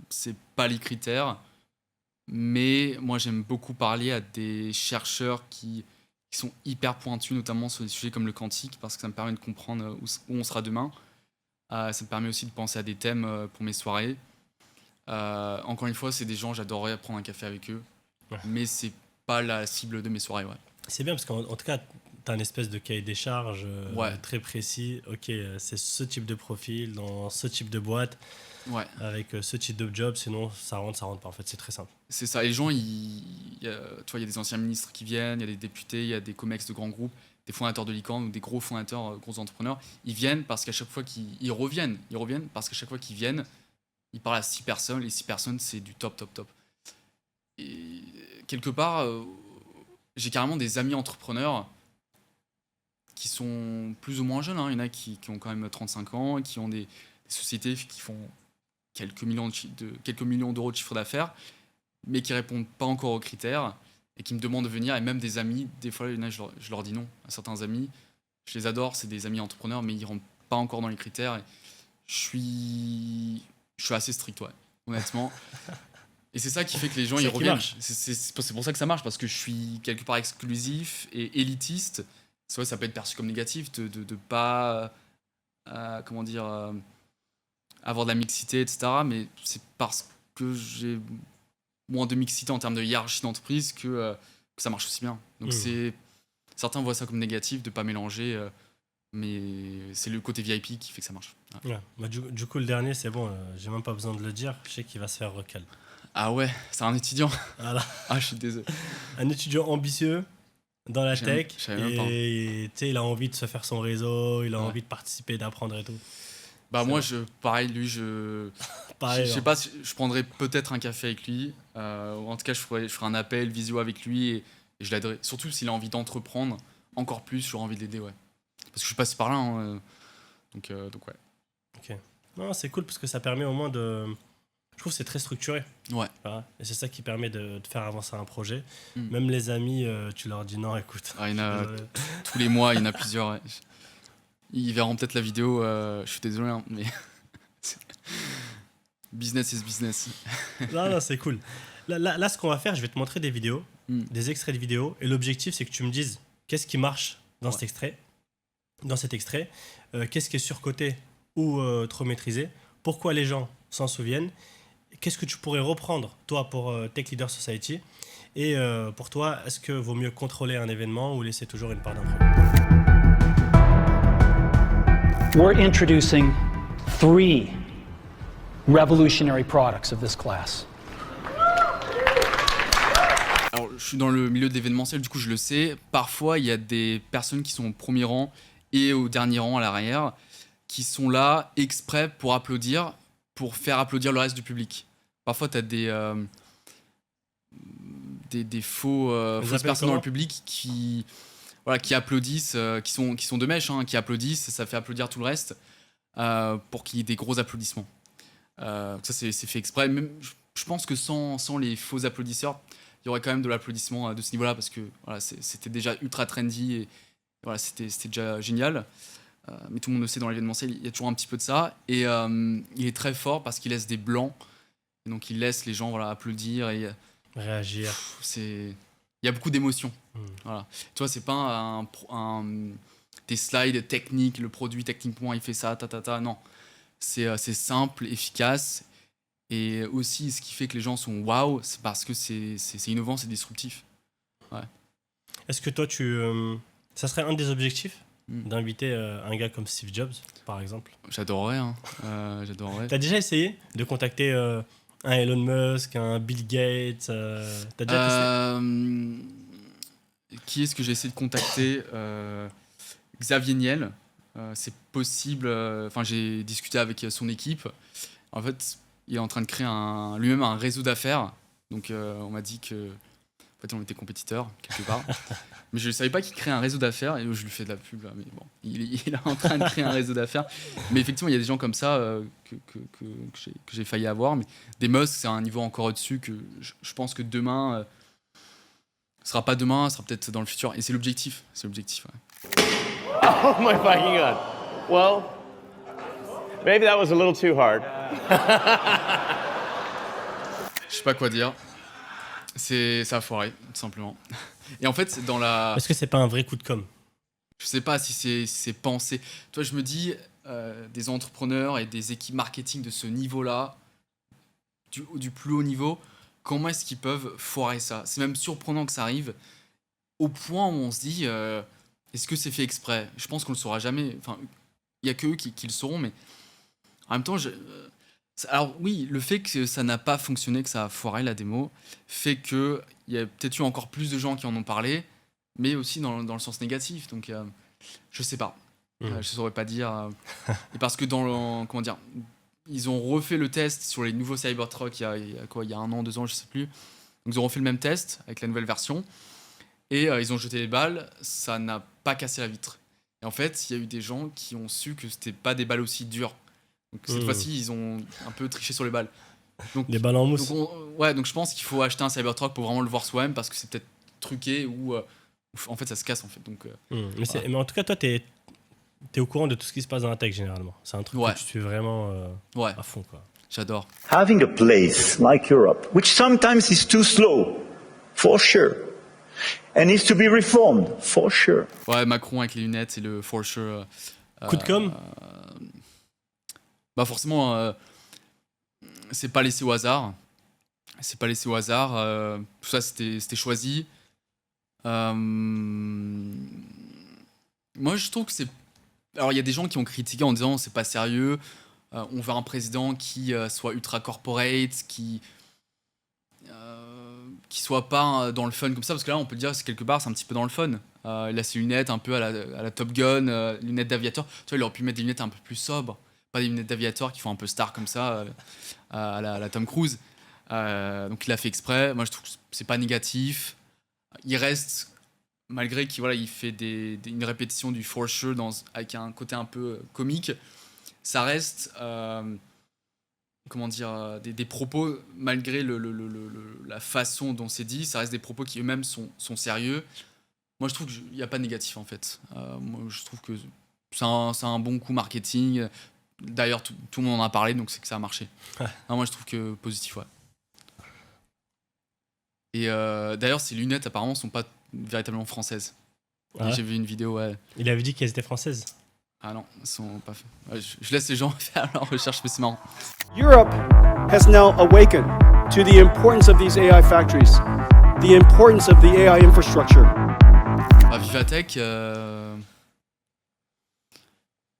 c'est pas les critères. Mais moi, j'aime beaucoup parler à des chercheurs qui sont hyper pointus, notamment sur des sujets comme le quantique, parce que ça me permet de comprendre où on sera demain. Ça me permet aussi de penser à des thèmes pour mes soirées. Encore une fois, c'est des gens, j'adorerais prendre un café avec eux, mais c'est pas la cible de mes soirées. Ouais. C'est bien parce qu'en tout cas, tu as une espèce de cahier des charges Ouais. très précis. Ok, c'est ce type de profil, dans ce type de boîte, Ouais. avec ce type de job, sinon ça rentre pas. En fait, c'est très simple. C'est ça. Les gens, il y a des anciens ministres qui viennent, il y a des députés, il y a des comex de grands groupes, des fondateurs de licorne ou des gros fondateurs, gros entrepreneurs. Ils viennent parce qu'à chaque fois qu'ils reviennent. Ils reviennent parce qu'à chaque fois qu'ils viennent, ils parlent à 6 personnes. Les 6 personnes, c'est du top. Et quelque part, j'ai carrément des amis entrepreneurs qui sont plus ou moins jeunes. Il y en a qui ont quand même 35 ans, qui ont des sociétés qui font quelques millions d'euros de chiffre d'affaires, mais qui répondent pas encore aux critères et qui me demandent de venir. Et même des amis, des fois, je leur dis non à certains amis. Je les adore, c'est des amis entrepreneurs, mais ils rentrent pas encore dans les critères. Et je suis assez strict, ouais, honnêtement. Et c'est ça qui fait que les gens ils reviennent. C'est pour ça que ça marche, parce que je suis quelque part exclusif et élitiste. Ça peut être perçu comme négatif de pas avoir de la mixité, etc. Mais c'est parce que j'ai moins de mixité en termes de hiérarchie d'entreprise que ça marche aussi bien. Donc certains voient ça comme négatif de pas mélanger, mais c'est le côté VIP qui fait que ça marche. Ouais. Ouais. Bah, du coup, le dernier, c'est bon, j'ai même pas besoin de le dire. Je sais qu'il va se faire recal. Ah ouais, c'est un étudiant. Voilà. Ah, je suis désolé. Un étudiant ambitieux dans la tech, et il a envie de se faire son réseau, il a envie de participer, d'apprendre et tout. Bah moi, pareil, lui, pareil, je sais pas, je prendrais peut-être un café avec lui, ou en tout cas, je ferais un appel visio avec lui et je l'aiderais. Surtout s'il a envie d'entreprendre encore plus, j'aurais envie de l'aider, ouais. Parce que je suis passé par là, donc ouais. Ok. Non, c'est cool parce que ça permet au moins de... Je trouve que c'est très structuré. Ouais. Voilà. Et c'est ça qui permet de faire avancer un projet. Même les amis, tu leur dis non, écoute. Il y en a tous les mois, il y en a plusieurs. Ouais. Ils verront peut-être la vidéo. Je suis désolé, hein, mais business is business. Non, c'est cool. Là, ce qu'on va faire, je vais te montrer des vidéos, des extraits de vidéos. Et l'objectif, c'est que tu me dises qu'est-ce qui marche dans cet extrait. Qu'est-ce qui est surcoté ou trop maîtrisé. Pourquoi les gens s'en souviennent. Qu'est-ce que tu pourrais reprendre, toi, pour Tech Leader Society? Et pour toi, est-ce que vaut mieux contrôler un événement ou laisser toujours une part d'imprévu? We're introducing 3 revolutionary products of this class. Alors, je suis dans le milieu de l'événementiel, du coup, je le sais. Parfois, il y a des personnes qui sont au premier rang et au dernier rang à l'arrière, qui sont là exprès pour applaudir, pour faire applaudir le reste du public. Parfois, tu as des fausses personnes dans le public qui applaudissent, qui sont de mèche, qui applaudissent, ça fait applaudir tout le reste pour qu'il y ait des gros applaudissements. Ça, c'est fait exprès. Même, je pense que sans les faux applaudisseurs, il y aurait quand même de l'applaudissement de ce niveau-là, parce que voilà, c'était déjà ultra trendy et voilà, c'était déjà génial. Mais tout le monde le sait, dans l'événementiel, il y a toujours un petit peu de ça. Et il est très fort parce qu'il laisse des blancs. Et donc, il laisse les gens applaudir et réagir. Il y a beaucoup d'émotions. Voilà. Tu vois, c'est pas des slides techniques, le produit techniquement, il fait ça, non. C'est simple, efficace. Et aussi, ce qui fait que les gens sont waouh, c'est parce que c'est innovant, c'est disruptif. Ouais. Est-ce que toi, ça serait un des objectifs d'inviter un gars comme Steve Jobs, par exemple? J'adorerais. J'adorerais. T'as déjà essayé de contacter un Elon Musk, un Bill Gates? T'as déjà testé? Qui est-ce que j'ai essayé de contacter? Xavier Niel, c'est possible. Enfin, j'ai discuté avec son équipe. En fait, il est en train de créer lui-même un réseau d'affaires. Donc, on m'a dit que, en fait, on était compétiteurs quelque part. Mais je ne savais pas qu'il créait un réseau d'affaires. Et je lui fais de la pub. Là, mais bon, il est en train de créer un réseau d'affaires. Mais effectivement, il y a des gens comme ça que j'ai failli avoir. Mais des Musk, c'est un niveau encore au-dessus que je pense que demain. Ce sera pas demain, ce sera peut-être dans le futur. Et c'est l'objectif. C'est l'objectif. Ouais. Oh my fucking god. Well, maybe that was a little too hard. Je sais pas quoi dire. Ça a foiré, tout simplement. Et en fait, c'est dans la. Est-ce que c'est pas un vrai coup de com'? Je sais pas si c'est pensé. Toi, je me dis, des entrepreneurs et des équipes marketing de ce niveau-là, du plus haut niveau, comment est-ce qu'ils peuvent foirer ça? C'est même surprenant que ça arrive au point où on se dit, est-ce que c'est fait exprès? Je pense qu'on le saura jamais. Enfin, il y a que eux qui le sauront, mais en même temps, alors oui, le fait que ça n'a pas fonctionné, que ça a foiré la démo, fait qu'il y a peut-être eu encore plus de gens qui en ont parlé, mais aussi dans le sens négatif. Donc, je sais pas. Je saurais pas dire. Et parce que comment dire, ils ont refait le test sur les nouveaux Cybertruck il y a 1 an, 2 ans, je sais plus. Donc, ils ont refait le même test avec la nouvelle version. Et ils ont jeté les balles, ça n'a pas cassé la vitre. Et en fait, il y a eu des gens qui ont su que c'était pas des balles aussi dures. Donc cette fois-ci, ils ont un peu triché sur les balles. Donc, Les balles en mousse. Donc je pense qu'il faut acheter un Cybertruck pour vraiment le voir soi-même parce que c'est peut-être truqué ou en fait ça se casse en fait. Donc, mais en tout cas, toi, t'es au courant de tout ce qui se passe dans la tech généralement. C'est un truc que tu suis vraiment à fond, quoi. J'adore. Having a place like Europe, which sometimes is too slow, for sure, and needs to be reformed, for sure. Ouais, Macron avec les lunettes et le for sure. Coup de com'. Bah forcément, c'est pas laissé au hasard. C'est pas laissé au hasard. Tout ça, c'était choisi. Moi, je trouve que c'est. Alors, il y a des gens qui ont critiqué en disant c'est pas sérieux. On veut un président qui soit ultra corporate, qui soit pas dans le fun comme ça, parce que là, on peut dire que quelque part, c'est un petit peu dans le fun. Il a ses lunettes un peu à la Top Gun, lunettes d'aviateur. Tu vois, il aurait pu mettre des lunettes un peu plus sobres. Pas des lunettes d'aviateur qui font un peu star comme ça, à la Tom Cruise. Donc il a fait exprès. Moi je trouve que c'est pas négatif. Il reste, malgré qu'il fait une répétition du for sure avec un côté un peu comique, ça reste comment dire, des propos, malgré la façon dont c'est dit, ça reste des propos qui eux-mêmes sont sérieux. Moi je trouve qu'il n'y a pas de négatif en fait. Moi je trouve que c'est un bon coup marketing. D'ailleurs, tout le monde en a parlé, donc c'est que ça a marché. Non, moi, je trouve que positif, ouais. Et d'ailleurs, ces lunettes, apparemment, sont pas véritablement françaises. Ah. J'ai vu une vidéo, ouais. Il avait dit qu'elles étaient françaises. Ah non, elles sont pas. Ouais, je laisse les gens faire leur recherche, mais c'est marrant. Europe has now awakened to the importance of these AI factories, the importance of the AI infrastructure. Vivatech,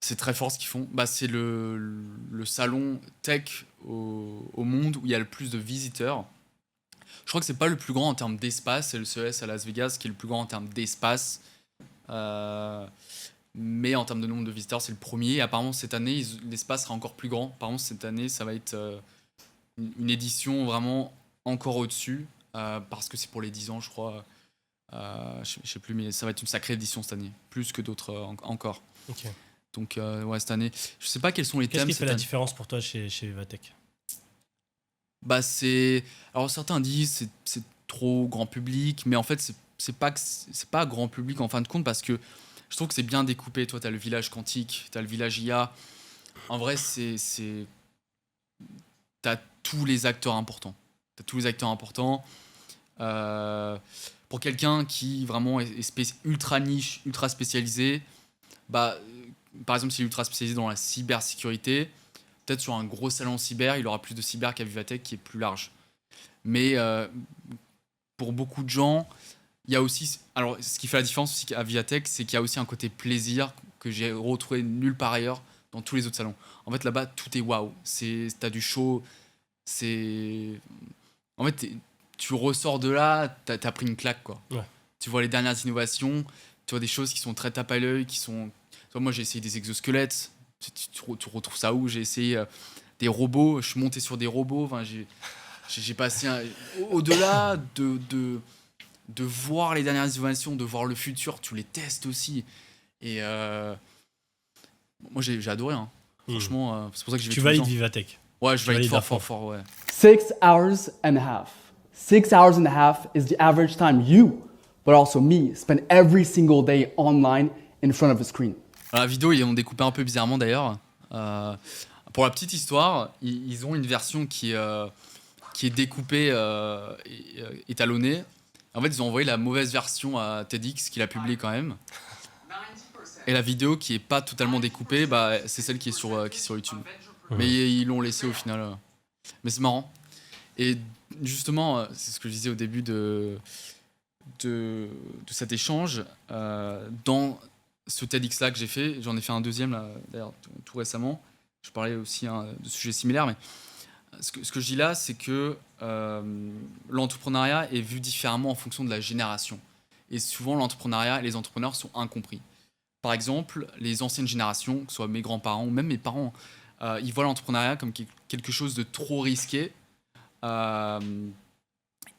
c'est très fort ce qu'ils font. C'est le salon tech au monde où il y a le plus de visiteurs. Je crois que c'est pas le plus grand en termes d'espace, c'est le CES à Las Vegas qui est le plus grand en termes d'espace. Mais en termes de nombre de visiteurs, c'est le premier. Et apparemment, cette année, l'espace sera encore plus grand. Apparemment, cette année, ça va être une édition vraiment encore au-dessus. Parce que c'est pour les 10 ans, je crois. Je sais plus, mais ça va être une sacrée édition cette année. Plus que d'autres encore. Ok. Donc, cette année. Je sais pas quels sont les thèmes. Qu'est-ce qui fait la différence pour toi chez Vivatech? Alors, certains disent c'est trop grand public, mais en fait, c'est pas grand public en fin de compte parce que je trouve que c'est bien découpé. Toi, t'as le village quantique, t'as le village IA. En vrai, t'as tous les acteurs importants. Pour quelqu'un qui vraiment est ultra niche, ultra spécialisé, par exemple, s'il est ultra spécialisé dans la cybersécurité, peut-être sur un gros salon cyber, il aura plus de cyber qu'à Vivatech qui est plus large. Mais pour beaucoup de gens, il y a aussi. Alors, ce qui fait la différence aussi à Vivatech, c'est qu'il y a aussi un côté plaisir que j'ai retrouvé nulle part ailleurs dans tous les autres salons. En fait, là-bas, tout est waouh. T'as du show. En fait, tu ressors de là, t'as pris une claque, quoi. Ouais. Tu vois les dernières innovations, tu vois des choses qui sont très tape à l'œil, qui sont Toi, moi, j'ai essayé des exosquelettes. Tu retrouves ça où? J'ai essayé des robots. Je suis monté sur des robots. Enfin, j'ai passé au-delà de voir les dernières innovations, de voir le futur. Tu les testes aussi. Et moi, j'ai adoré. Hein. Franchement, c'est pour ça que j'y vais Tu tout le valides temps. Vivatech. Ouais, je valide valides fort, ouais. 6 hours and a half. 6 hours and a half is the average time you, but also me, spend every single day online in front of a screen. Alors, la vidéo, ils ont découpé un peu bizarrement d'ailleurs. Pour la petite histoire, ils ont une version qui est découpée, étalonnée. En fait, ils ont envoyé la mauvaise version à TEDx, qu'il a publiée quand même. Et la vidéo qui est pas totalement découpée, c'est celle qui est sur YouTube. Mais ils l'ont laissée au final. Mais c'est marrant. Et justement, c'est ce que je disais au début de cet échange. Dans ce TEDx-là que j'ai fait, j'en ai fait un deuxième, là, d'ailleurs, tout récemment. Je parlais aussi de sujets similaires, mais ce que je dis là, c'est que l'entrepreneuriat est vu différemment en fonction de la génération. Et souvent, l'entrepreneuriat et les entrepreneurs sont incompris. Par exemple, les anciennes générations, que ce soit mes grands-parents ou même mes parents, ils voient l'entrepreneuriat comme quelque chose de trop risqué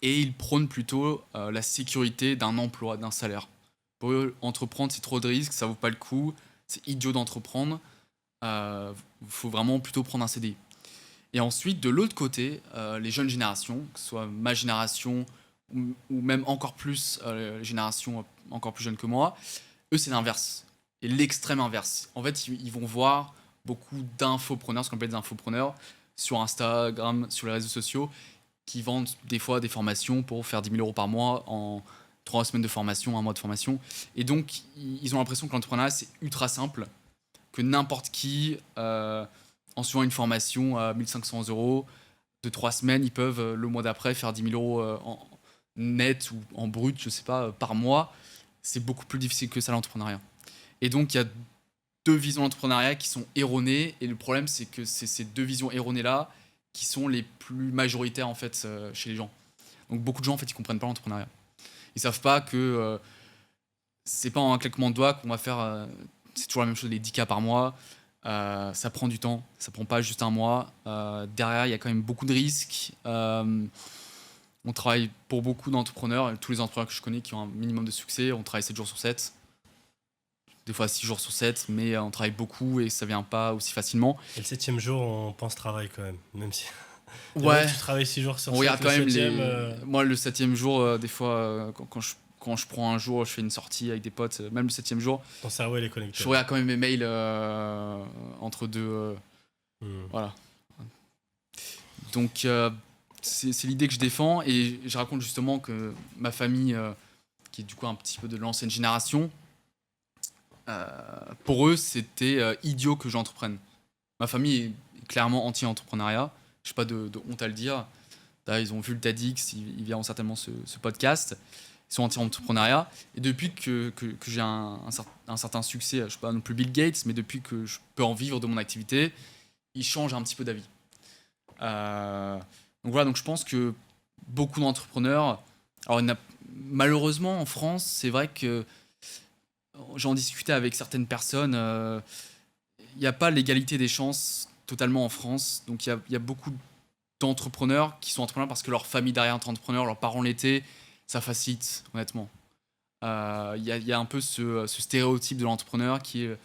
et ils prônent plutôt la sécurité d'un emploi, d'un salaire. Pour eux, entreprendre, c'est trop de risques, ça vaut pas le coup, c'est idiot d'entreprendre, faut vraiment plutôt prendre un CDI. Et ensuite, de l'autre côté, les jeunes générations, que ce soit ma génération ou même encore plus les générations encore plus jeunes que moi, eux, c'est l'inverse. Et l'extrême inverse. En fait, ils vont voir beaucoup d'infopreneurs, ce qu'on appelle des infopreneurs, sur Instagram, sur les réseaux sociaux, qui vendent des fois des formations pour faire 10 000 € par mois en 3 semaines de formation, 1 mois de formation. Et donc, ils ont l'impression que l'entrepreneuriat, c'est ultra simple, que n'importe qui, en suivant une formation à 1 500 € de 3 semaines, ils peuvent, le mois d'après, faire 10 000 € en net ou en brut, je sais pas, par mois. C'est beaucoup plus difficile que ça, l'entrepreneuriat. Et donc, il y a deux visions d'entrepreneuriat qui sont erronées. Et le problème, c'est que c'est ces deux visions erronées-là qui sont les plus majoritaires, en fait, chez les gens. Donc, beaucoup de gens, en fait, ils comprennent pas l'entrepreneuriat. Ils savent pas que c'est pas en un claquement de doigts qu'on va faire... c'est toujours la même chose, les 10K par mois. Ça prend du temps. Ça prend pas juste un mois. Derrière, il y a quand même beaucoup de risques. On travaille pour beaucoup d'entrepreneurs. Tous les entrepreneurs que je connais qui ont un minimum de succès, on travaille 7 jours sur 7. Des fois 6 jours sur 7, mais on travaille beaucoup et ça vient pas aussi facilement. Et le 7e jour, on pense travail quand même si... Ouais. Tu travailles 6 jours sur 7. On regarde quand même les... Moi, le 7e jour, des fois, quand je prends un jour, je fais une sortie avec des potes, même le 7e jour, ton cerveau, il est connecté. Je regarde quand même mes mails entre deux. Voilà. Donc, c'est l'idée que je défends et je raconte justement que ma famille, qui est du coup un petit peu de l'ancienne génération, pour eux, c'était idiot que j'entreprenne. Ma famille est clairement anti-entrepreneuriat. Je n'ai pas de honte à le dire. Là, ils ont vu le TEDx, ils verront certainement ce podcast. Ils sont anti-entrepreneuriat. Et depuis que j'ai un certain succès, je ne suis pas non plus Bill Gates, mais depuis que je peux en vivre de mon activité, ils changent un petit peu d'avis. Donc voilà, donc je pense que beaucoup d'entrepreneurs... Alors, malheureusement, en France, c'est vrai que j'en discutais avec certaines personnes, il n'y a pas l'égalité des chances totalement en France. Donc il y a beaucoup d'entrepreneurs qui sont entrepreneurs parce que leur famille derrière est entrepreneur, leurs parents l'étaient, ça facilite, honnêtement. Il y a un peu ce stéréotype de l'entrepreneur qui est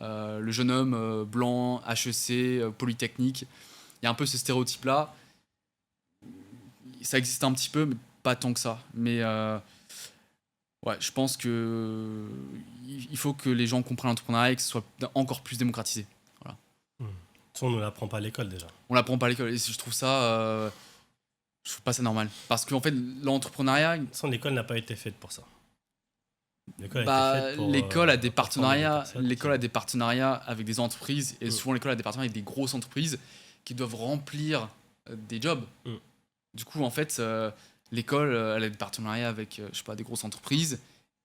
le jeune homme blanc, HEC, Polytechnique. Il y a un peu ce stéréotype-là. Ça existe un petit peu, mais pas tant que ça. Mais ouais, je pense que il faut que les gens comprennent l'entrepreneuriat et que ce soit encore plus démocratisé. Voilà. On ne l'apprend pas à l'école déjà. On l'apprend pas à l'école et je trouve ça, je trouve pas ça normal. Parce qu'en fait, l'entrepreneuriat. L'école n'a pas été faite pour ça. L'école a des partenariats. L'école a des partenariats avec des entreprises et souvent l'école a des partenariats avec des grosses entreprises qui doivent remplir des jobs. Du coup, en fait, l'école elle a des partenariats avec je sais pas, des grosses entreprises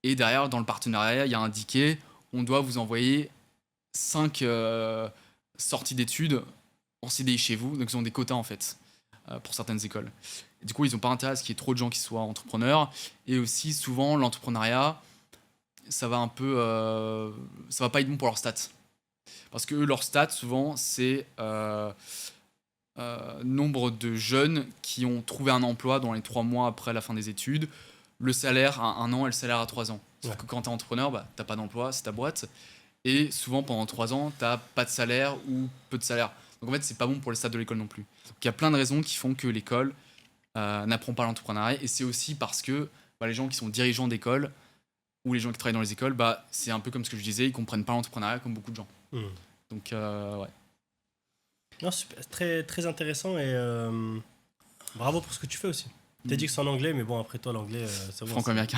et derrière, dans le partenariat, il y a indiqué on doit vous envoyer 5 sorties d'études en CDI chez vous. Donc, ils ont des quotas en fait pour certaines écoles. Et du coup, ils n'ont pas intérêt à ce qu'il y ait trop de gens qui soient entrepreneurs. Et aussi, souvent, l'entrepreneuriat, ça va un peu, ça va pas être bon pour leurs stats. Parce que eux, leurs stats, souvent, c'est nombre de jeunes qui ont trouvé un emploi dans les 3 mois après la fin des études, le salaire à 1 an et le salaire à 3 ans. Sauf que quand t'es entrepreneur, bah, t'as pas d'emploi, c'est ta boîte. Et souvent, pendant 3 ans, t'as pas de salaire ou peu de salaire. Donc en fait, c'est pas bon pour les stats de l'école non plus. Donc il y a plein de raisons qui font que l'école n'apprend pas l'entrepreneuriat. Et c'est aussi parce que les gens qui sont dirigeants d'école ou les gens qui travaillent dans les écoles, c'est un peu comme ce que je disais, ils comprennent pas l'entrepreneuriat comme beaucoup de gens. Donc ouais. Non, super, très, très intéressant et bravo pour ce que tu fais aussi. T'as dit que c'est en anglais, mais bon, après toi, l'anglais, c'est bon. Franco-américain.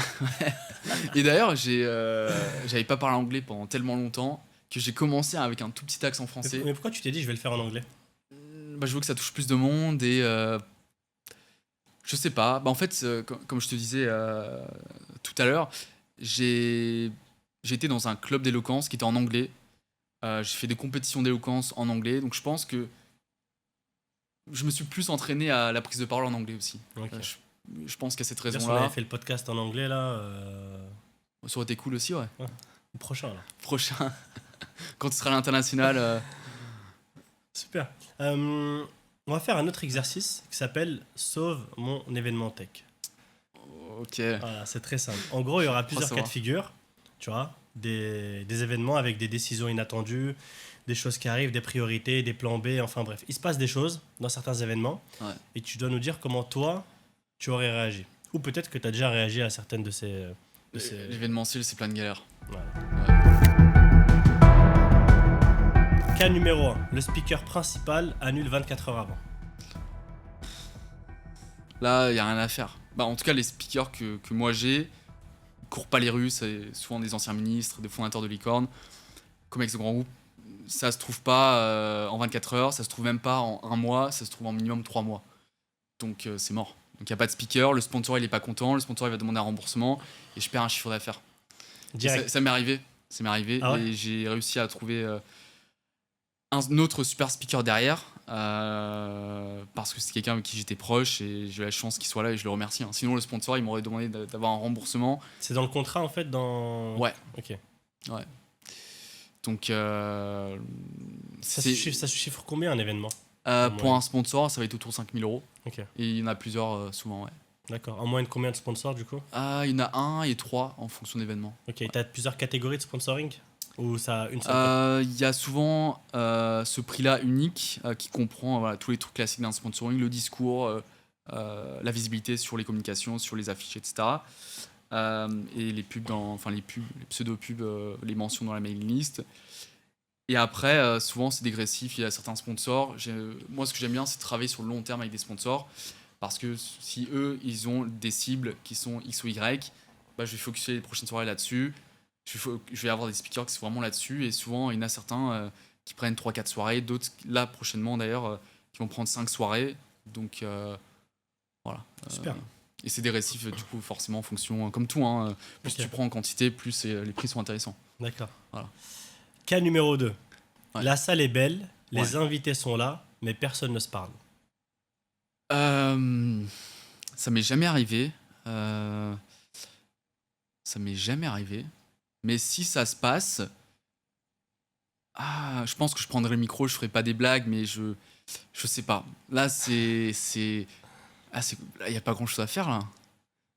Et d'ailleurs, j'avais pas parlé anglais pendant tellement longtemps que j'ai commencé avec un tout petit accent français. Mais pourquoi tu t'es dit je vais le faire en anglais? Je veux que ça touche plus de monde et je sais pas. En fait, comme je te disais tout à l'heure, j'ai été dans un club d'éloquence qui était en anglais. J'ai fait des compétitions d'éloquence en anglais, donc je pense que je me suis plus entraîné à la prise de parole en anglais aussi. Okay. Je pense qu'à cette Si on raison-là. avait fait le podcast en anglais là. Ça aurait été cool aussi, ouais. Le prochain là. Prochain. Quand tu seras à l'international. Super. On va faire un autre exercice qui s'appelle Sauve mon événement tech. Ok. Voilà, c'est très simple. En gros, il y aura plusieurs cas de figure. Tu vois, des événements avec des décisions inattendues, des choses qui arrivent, des priorités, des plans B, enfin bref. Il se passe des choses dans certains événements et tu dois nous dire comment toi, tu aurais réagi. Ou peut-être que tu as déjà réagi à certaines de ces... L'événementiel, c'est plein de galères. Voilà. Cas numéro 1. Le speaker principal annule 24 heures avant. Là, il n'y a rien à faire. En tout cas, les speakers que moi j'ai courent pas les rues. C'est souvent des anciens ministres, des fondateurs de licorne. Comme avec ce grand groupe, ça se trouve pas en 24 heures, ça se trouve même pas en 1 mois, ça se trouve en minimum 3 mois. Donc c'est mort. Donc il n'y a pas de speaker, le sponsor il est pas content, le sponsor il va demander un remboursement et je perds un chiffre d'affaires. Ça m'est arrivé. Ah ouais, et j'ai réussi à trouver un autre super speaker derrière parce que c'est quelqu'un avec qui j'étais proche et j'ai eu la chance qu'il soit là et je le remercie. Sinon le sponsor il m'aurait demandé d'avoir un remboursement. C'est dans le contrat en fait dans... Ouais. Ok. Ouais. Donc ça se chiffre combien un événement pour un sponsor, ça va être autour de 5 000 €. Ok. Et il y en a plusieurs souvent, ouais. D'accord. En moyenne, combien de sponsors du coup? Il y en a 1 et 3 en fonction d'événements. Ok. T'as plusieurs catégories de sponsoring? Ou ça une seule? Il y a souvent ce prix-là unique qui comprend tous les trucs classiques d'un sponsoring, le discours, la visibilité sur les communications, sur les affiches, etc. Et les pubs, les pseudo-pubs, les mentions dans la mailing list. Et après, souvent, c'est dégressif. Il y a certains sponsors. Moi, ce que j'aime bien, c'est travailler sur le long terme avec des sponsors. Parce que si eux, ils ont des cibles qui sont X ou Y, je vais focuser les prochaines soirées là-dessus. Je vais avoir des speakers qui sont vraiment là-dessus. Et souvent, il y en a certains qui prennent 3-4 soirées. D'autres, là, prochainement, d'ailleurs, qui vont prendre 5 soirées. Donc, voilà. Super. Et c'est dégressif, du coup, forcément, en fonction, comme tout. Plus tu prends en quantité, plus les prix sont intéressants. D'accord. Voilà. Cas numéro 2. Ouais. La salle est belle, les invités sont là, mais personne ne se parle. Ça m'est jamais arrivé. Mais si ça se passe, je pense que je prendrai le micro, je ferai pas des blagues, mais je sais pas. Là, il y a pas grand chose à faire là.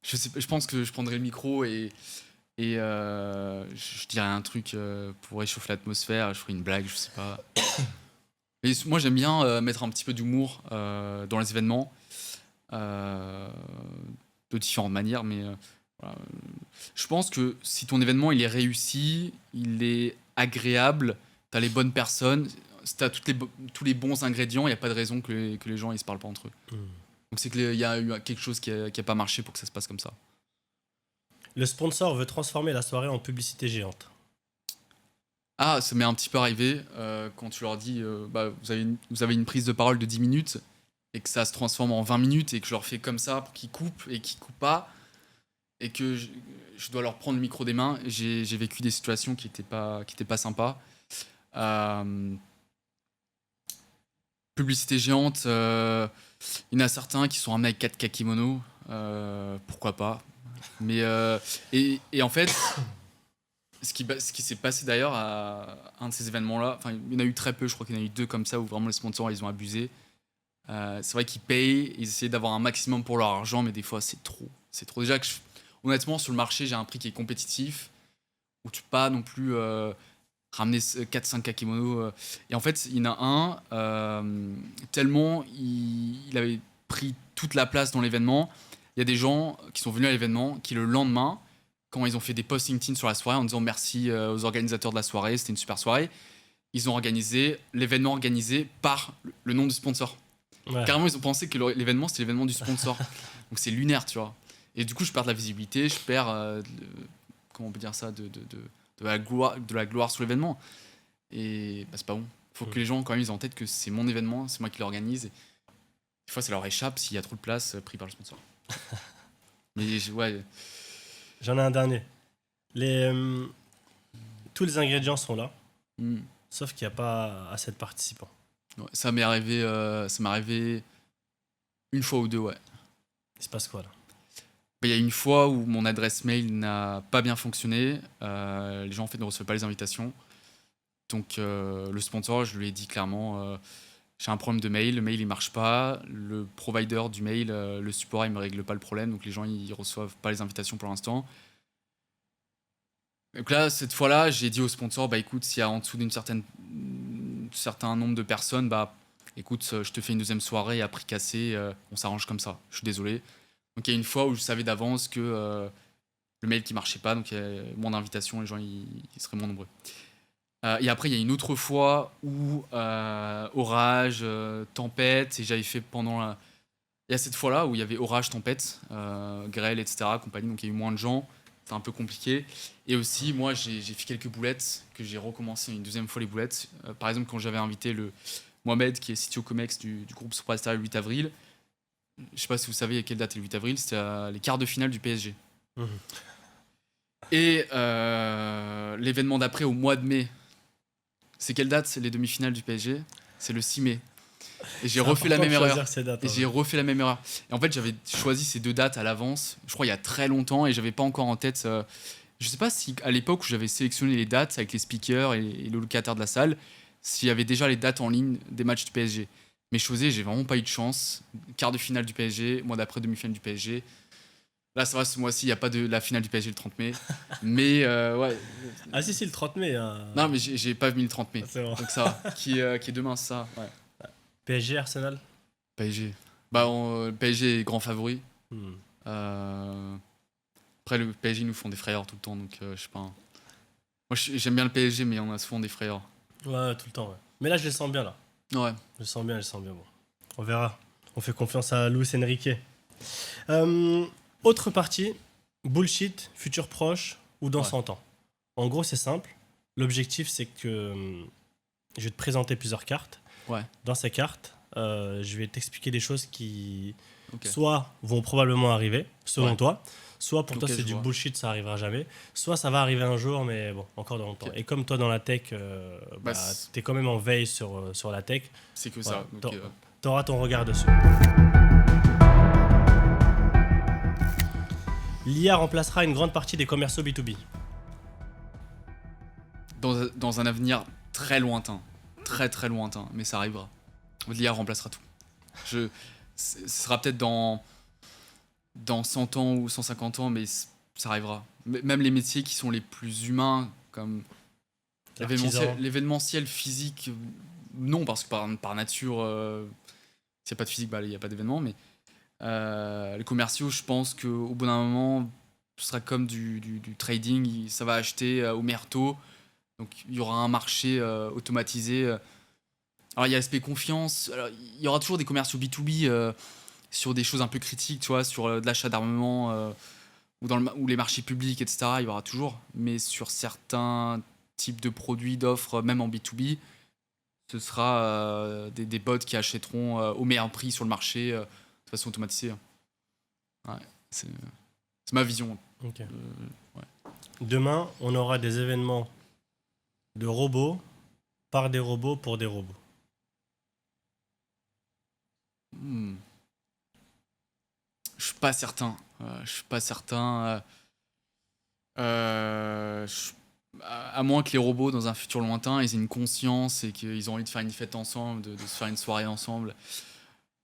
Je pense que je prendrai le micro et je dirais un truc pour réchauffer l'atmosphère, je ferai une blague, je sais pas. Mais moi j'aime bien mettre un petit peu d'humour dans les événements de différentes manières, mais voilà. Je pense que si ton événement il est réussi, il est agréable, t'as les bonnes personnes, si t'as tous les bons ingrédients, il n'y a pas de raison que les gens ils se parlent pas entre eux. Donc c'est qu'il y a eu quelque chose qui a pas marché pour que ça se passe comme ça. Le sponsor veut transformer la soirée en publicité géante. Ça m'est un petit peu arrivé quand tu leur dis vous avez une prise de parole de 10 minutes et que ça se transforme en 20 minutes et que je leur fais comme ça pour qu'ils coupent et qu'ils coupent pas et que je dois leur prendre le micro des mains. J'ai vécu des situations qui étaient pas sympas. Publicité géante, il y en a certains qui sont ramenés avec 4 kakimonos, pourquoi pas. Mais et en fait, ce qui s'est passé d'ailleurs à un de ces événements-là, enfin, il y en a eu très peu, je crois qu'il y en a eu 2 comme ça où vraiment les sponsors ils ont abusé. C'est vrai qu'ils payent, ils essaient d'avoir un maximum pour leur argent, mais des fois c'est trop. C'est trop. Déjà que honnêtement, sur le marché, j'ai un prix qui est compétitif, où tu peux pas non plus ramener 4-5 kimonos. Et en fait, il y en a un, tellement il avait pris toute la place dans l'événement. Il y a des gens qui sont venus à l'événement qui, le lendemain, quand ils ont fait des posts LinkedIn sur la soirée en disant merci aux organisateurs de la soirée, c'était une super soirée, ils ont organisé l'événement organisé par le nom du sponsor. Ouais. Carrément, ils ont pensé que l'événement, c'était l'événement du sponsor. Donc c'est lunaire, tu vois. Et du coup, je perds de la visibilité, je perds, comment on peut dire ça, de la gloire sur l'événement. Et bah, c'est pas bon. Faut que les gens, quand même, ils aient en tête que c'est mon événement, c'est moi qui l'organise. Et des fois, ça leur échappe s'il y a trop de place pris par le sponsor. Mais ouais. J'en ai un dernier. Tous les ingrédients sont là, sauf qu'il n'y a pas assez de participants. Ouais, ça m'est arrivé une fois ou 2, ouais. Il se passe quoi là? Il y a une fois où mon adresse mail n'a pas bien fonctionné. Les gens en fait ne reçoivent pas les invitations. Donc le sponsor, je lui ai dit clairement, j'ai un problème de mail, le mail il marche pas, le provider du mail, le support il me règle pas le problème, donc les gens ils reçoivent pas les invitations pour l'instant. Donc là, cette fois-là, j'ai dit au sponsor, bah écoute, s'il y a en dessous d'un certain nombre de personnes, bah écoute, je te fais une deuxième soirée à prix cassé, on s'arrange comme ça, je suis désolé. Donc il y a une fois où je savais d'avance que le mail qui marchait pas, donc il y a moins d'invitations, les gens ils seraient moins nombreux. Et après il y a une autre fois où orage, tempête, et j'avais fait pendant il y a cette fois-là où il y avait orage, tempête, grêle, etc. compagnie, donc il y a eu moins de gens, c'est un peu compliqué. Et aussi moi j'ai fait quelques boulettes, que j'ai recommencé une deuxième fois les boulettes. Par exemple quand j'avais invité le Mohamed qui est CTO Comex du groupe Superstar le 8 avril. Je sais pas si vous savez à quelle date est le 8 avril, c'était les quarts de finale du PSG. Et l'événement d'après, au mois de mai, c'est quelle date? C'est les demi-finales du PSG. C'est le 6 mai. Et j'ai refait la même erreur. J'ai refait la même erreur. Et en fait, j'avais choisi ces 2 dates à l'avance, je crois il y a très longtemps, et j'avais pas encore en tête. Je sais pas si à l'époque où j'avais sélectionné les dates avec les speakers et le locataire de la salle, s'il y avait déjà les dates en ligne des matchs du PSG. Mais j'ai vraiment pas eu de chance. Quart de finale du PSG, mois d'après demi-finale du PSG. Là, ça va, ce mois-ci, il n'y a pas de la finale du PSG le 30 mai. Mais ouais. Ah si, le 30 mai. Non, mais j'ai pas mis le 30 mai. C'est bon. Donc ça va. Qui est demain, c'est ça. Ouais. PSG, Arsenal. PSG. Bah, PSG est grand favori. Après, le PSG nous font des frayeurs tout le temps. Donc, je sais pas. Moi, j'aime bien le PSG, mais on a souvent des frayeurs. Ouais, tout le temps, ouais. Mais là, je les sens bien, là. Ouais. Je les sens bien. Bon. On verra. On fait confiance à Luis Enrique. Autre partie, bullshit, futur proche ou dans 100 ans. En gros, c'est simple. L'objectif, c'est que je vais te présenter plusieurs cartes. Ouais. Dans ces cartes, je vais t'expliquer des choses qui soit vont probablement arriver, selon toi, soit pour toi c'est du bullshit, ça arrivera jamais, soit ça va arriver un jour, mais bon, encore dans longtemps. Et comme toi dans la tech, t'es quand même en veille sur la tech. C'est que ça. T'auras ton regard dessus. L'IA remplacera une grande partie des commerciaux B2B. Dans un avenir très lointain. Très très lointain, mais ça arrivera. L'IA remplacera tout. Ce sera peut-être dans 100 ans ou 150 ans, mais ça arrivera. Même les métiers qui sont les plus humains, comme l'événementiel physique, non, parce que par nature, s'il n'y a pas de physique, il n'y a pas d'événement, mais les commerciaux, je pense qu'au bout d'un moment, ce sera comme du trading, ça va acheter au merto, donc il y aura un marché automatisé. Alors il y a l'aspect confiance, alors, il y aura toujours des commerciaux B2B sur des choses un peu critiques, tu vois, sur de l'achat d'armement ou les marchés publics, etc. Il y aura toujours, mais sur certains types de produits, d'offres, même en B2B, ce sera des bots qui achèteront au meilleur prix sur le marché de façon automatisée. Ouais, c'est ma vision. Okay. Demain, on aura des événements de robots par des robots pour des robots. Je suis pas certain. à moins que les robots, dans un futur lointain, ils aient une conscience et qu'ils ont envie de faire une fête ensemble, de se faire une soirée ensemble.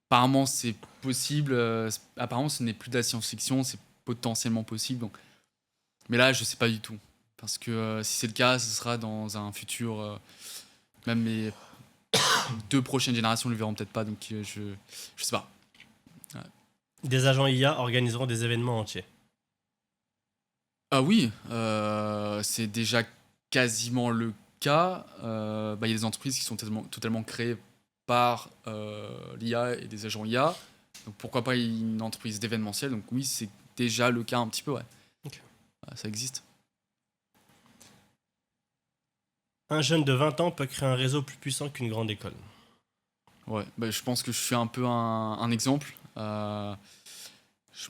Apparemment, c'est possible. Apparemment, ce n'est plus de la science-fiction, c'est potentiellement possible. Donc. Mais là, je sais pas du tout. Parce que si c'est le cas, ce sera dans un futur. Même les 2 prochaines générations ne le verront peut-être pas. Donc je sais pas. Ouais. Des agents IA organiseront des événements entiers. Ah oui, c'est déjà quasiment le cas. Il y a des entreprises qui sont totalement créées par l'IA et des agents IA. Donc pourquoi pas une entreprise d'événementiel. Donc oui, c'est déjà le cas un petit peu, ouais. Okay. Ça existe. Un jeune de 20 ans peut créer un réseau plus puissant qu'une grande école. Ouais, je pense que je suis un peu un exemple. Je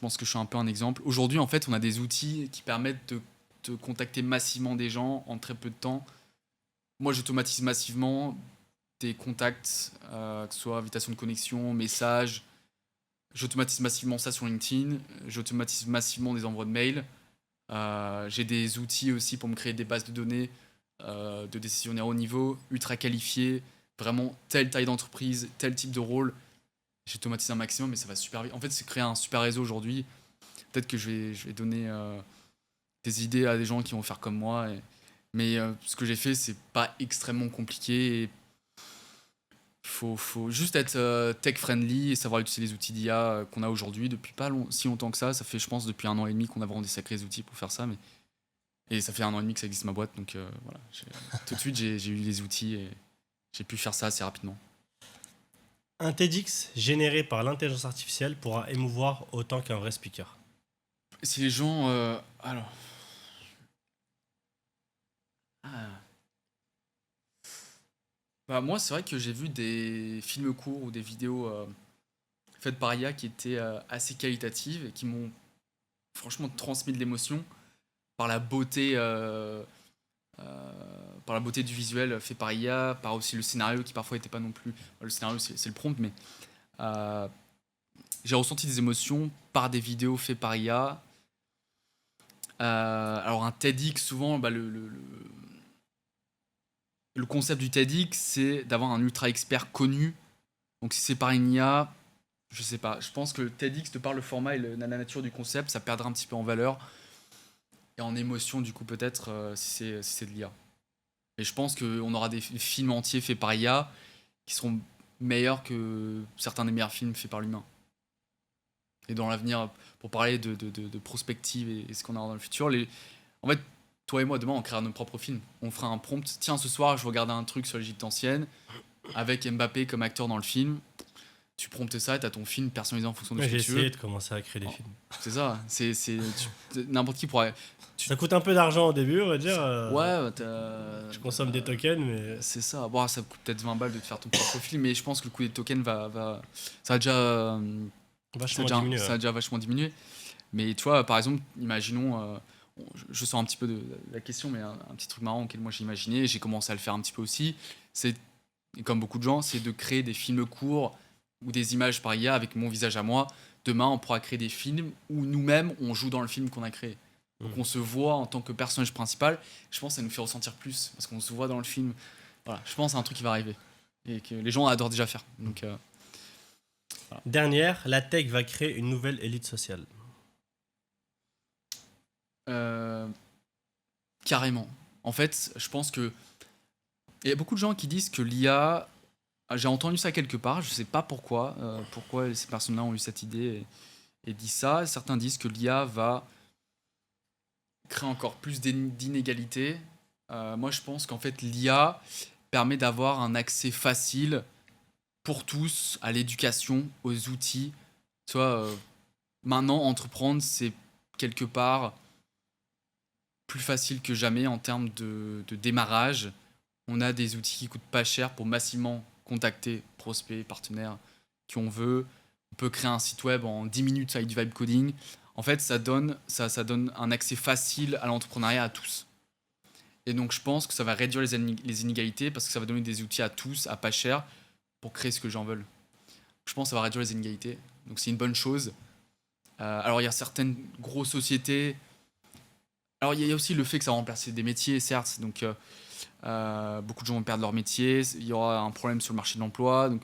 pense que je suis un peu un exemple. Aujourd'hui, en fait, on a des outils qui permettent de contacter massivement des gens en très peu de temps. Moi, j'automatise massivement des contacts, que ce soit invitation de connexion, messages. J'automatise massivement ça sur LinkedIn. J'automatise massivement des envois de mails. J'ai des outils aussi pour me créer des bases de données de décisionnaires haut niveau, ultra qualifiés, vraiment telle taille d'entreprise, tel type de rôle. J'automatise un maximum, mais ça va super vite. En fait, c'est créer un super réseau aujourd'hui. Peut-être que je vais donner des idées à des gens qui vont faire comme moi. Mais ce que j'ai fait, c'est pas extrêmement compliqué. Il faut juste être tech-friendly et savoir utiliser les outils d'IA qu'on a aujourd'hui depuis pas si longtemps que ça. Ça fait, je pense, depuis 1 an et demi qu'on a vraiment des sacrés outils pour faire ça. Et ça fait 1 an et demi que ça existe ma boîte. Donc voilà, tout de suite, j'ai eu les outils et j'ai pu faire ça assez rapidement. Un TEDx généré par l'intelligence artificielle pourra émouvoir autant qu'un vrai speaker. Si les gens... alors... moi, c'est vrai que j'ai vu des films courts ou des vidéos faites par IA qui étaient assez qualitatives et qui m'ont franchement transmis de l'émotion par la beauté du visuel fait par IA, par aussi le scénario qui parfois n'était pas non plus... Le scénario, c'est le prompt, mais j'ai ressenti des émotions par des vidéos faites par IA. Alors un TEDx, souvent, le concept du TEDx, c'est d'avoir un ultra expert connu. Donc si c'est par une IA, je sais pas. Je pense que le TEDx, de par le format et la nature du concept, ça perdra un petit peu en valeur et en émotion, du coup, peut-être, si c'est de l'IA. Et je pense qu'on aura des films entiers faits par IA qui seront meilleurs que certains des meilleurs films faits par l'humain. Et dans l'avenir, pour parler de prospective et ce qu'on aura dans le futur, en fait, toi et moi, demain, on créera nos propres films. On fera un prompt. Tiens, ce soir, je regarde un truc sur l'Égypte ancienne avec Mbappé comme acteur dans le film. Tu promptes ça et t'as ton film personnalisé en fonction de ce que tu veux. J'ai essayé de commencer à créer des films. C'est ça. N'importe qui pourrait... Ça coûte un peu d'argent au début, on va dire. Ouais, je consomme des tokens, mais... C'est ça. Bon, ça coûte peut-être 20 balles de te faire ton propre film, mais je pense que le coût des tokens ça a déjà... Ça a déjà vachement diminué. Mais tu vois, par exemple, imaginons... je sors un petit peu de la question, mais un petit truc marrant auquel moi j'ai imaginé, j'ai commencé à le faire un petit peu aussi, et comme beaucoup de gens, c'est de créer des films courts ou des images par IA avec mon visage à moi. Demain, on pourra créer des films où nous-mêmes, on joue dans le film qu'on a créé. Donc on se voit en tant que personnage principal. Je pense que ça nous fait ressentir plus, parce qu'on se voit dans le film. Voilà, je pense que c'est un truc qui va arriver, et que les gens adorent déjà faire. Donc, voilà. Dernière, la tech va créer une nouvelle élite sociale. Carrément. En fait, je pense que il y a beaucoup de gens qui disent que l'IA, j'ai entendu ça quelque part, je sais pas pourquoi ces personnes-là ont eu cette idée et dit ça. Certains disent que l'IA va créer encore plus d'inégalités. Moi, je pense qu'en fait, l'IA permet d'avoir un accès facile pour tous à l'éducation, aux outils. Tu vois, maintenant, entreprendre, c'est quelque part plus facile que jamais en termes de démarrage. On a des outils qui coûtent pas cher pour massivement contacter prospects, partenaires qui on veut. On peut créer un site web en 10 minutes avec du vibe coding. En fait, ça donne un accès facile à l'entrepreneuriat à tous. Et donc, je pense que ça va réduire les inégalités parce que ça va donner des outils à tous, à pas cher, pour créer ce que les gens veulent. Je pense que ça va réduire les inégalités. Donc, c'est une bonne chose. Alors, il y a certaines grosses sociétés Alors, il y a aussi le fait que ça va remplacer des métiers, certes. Donc, beaucoup de gens vont perdre leur métier. Il y aura un problème sur le marché de l'emploi. Donc,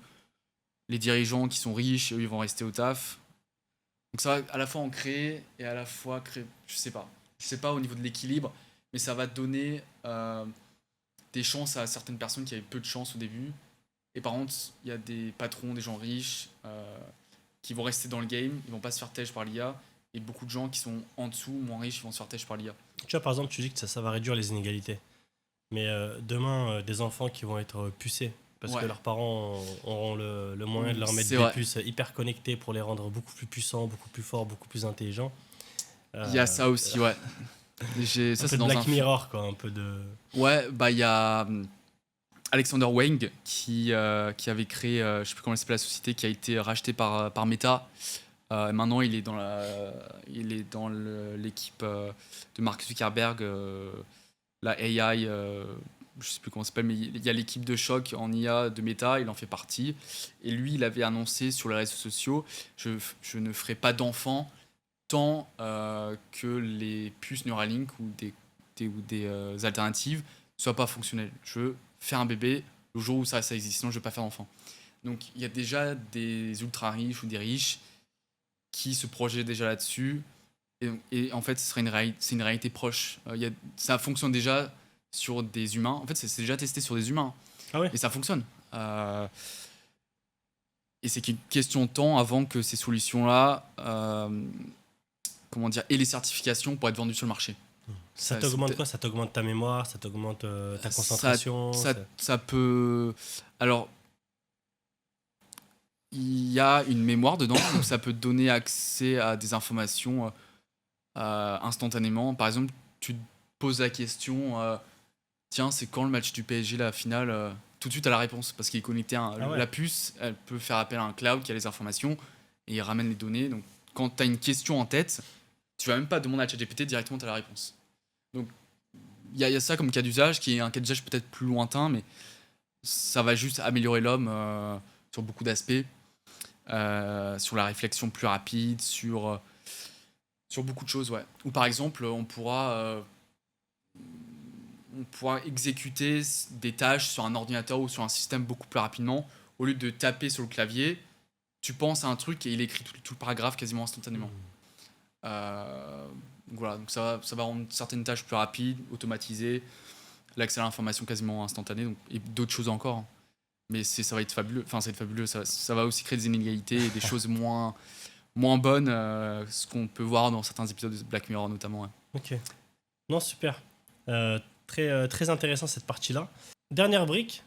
les dirigeants qui sont riches, eux, ils vont rester au taf. Donc, ça va à la fois en créer et à la fois créer. Je sais pas. Je sais pas au niveau de l'équilibre, mais ça va donner des chances à certaines personnes qui avaient peu de chance au début. Et par contre, il y a des patrons, des gens riches qui vont rester dans le game, ils vont pas se faire têche par l'IA. Et beaucoup de gens qui sont en dessous, moins riches, ils vont se faire têche par l'IA. Tu vois, par exemple, tu dis que ça va réduire les inégalités. Mais demain, des enfants qui vont être pucés parce que leurs parents auront le moyen de leur mettre des puces hyper connectées pour les rendre beaucoup plus puissants, beaucoup plus forts, beaucoup plus intelligents. Il y a ça aussi, ouais. Ça, un peu de Black Mirror, quoi, un peu de... Ouais, bah il y a Alexander Wang qui avait créé, je sais plus comment s'appelle la société, qui a été rachetée par Meta. Maintenant, il est dans l'équipe de Mark Zuckerberg, la AI, je sais plus comment ça s'appelle, mais il y a l'équipe de choc en IA de Meta, il en fait partie. Et lui, il avait annoncé sur les réseaux sociaux, je ne ferai pas d'enfants tant que les puces Neuralink ou des alternatives soient pas fonctionnelles. Je veux faire un bébé le jour où ça existe, sinon je ne veux pas faire d'enfant. Donc il y a déjà des ultra riches ou des riches qui se projettent déjà là-dessus. Et en fait, c'est une réalité proche. Ça fonctionne déjà sur des humains. En fait, c'est déjà testé sur des humains. Ah ouais. Et ça fonctionne. Et c'est qu'une question de temps avant que ces solutions-là, et les certifications pour être vendues sur le marché. Ça t'augmente quoi? Ça t'augmente ta mémoire? Ça t'augmente ta concentration? Ça peut... Alors, il y a une mémoire dedans, donc ça peut te donner accès à des informations instantanément. Par exemple, tu te poses la question, tiens, c'est quand le match du PSG, la finale tout de suite à la réponse, parce qu'il est connecté à la puce, elle peut faire appel à un cloud qui a les informations, et il ramène les données. Donc, quand tu as une question en tête, tu vas même pas demander à ChatGPT, directement tu as la réponse. Donc, il y a ça comme cas d'usage, qui est un cas d'usage peut-être plus lointain, mais ça va juste améliorer l'homme sur beaucoup d'aspects. Sur la réflexion plus rapide, sur beaucoup de choses, ouais. Ou par exemple, on pourra exécuter des tâches sur un ordinateur ou sur un système beaucoup plus rapidement. Au lieu de taper sur le clavier, tu penses à un truc et il écrit tout le paragraphe quasiment instantanément. Voilà, donc ça va rendre certaines tâches plus rapides, automatisées, l'accès à l'information quasiment instantané, et d'autres choses encore. Mais ça va être fabuleux. Enfin, c'est fabuleux. Ça va aussi créer des inégalités et des choses moins bonnes, ce qu'on peut voir dans certains épisodes de Black Mirror notamment. Ouais. Ok. Non, super. Très intéressant cette partie-là. Dernière brique.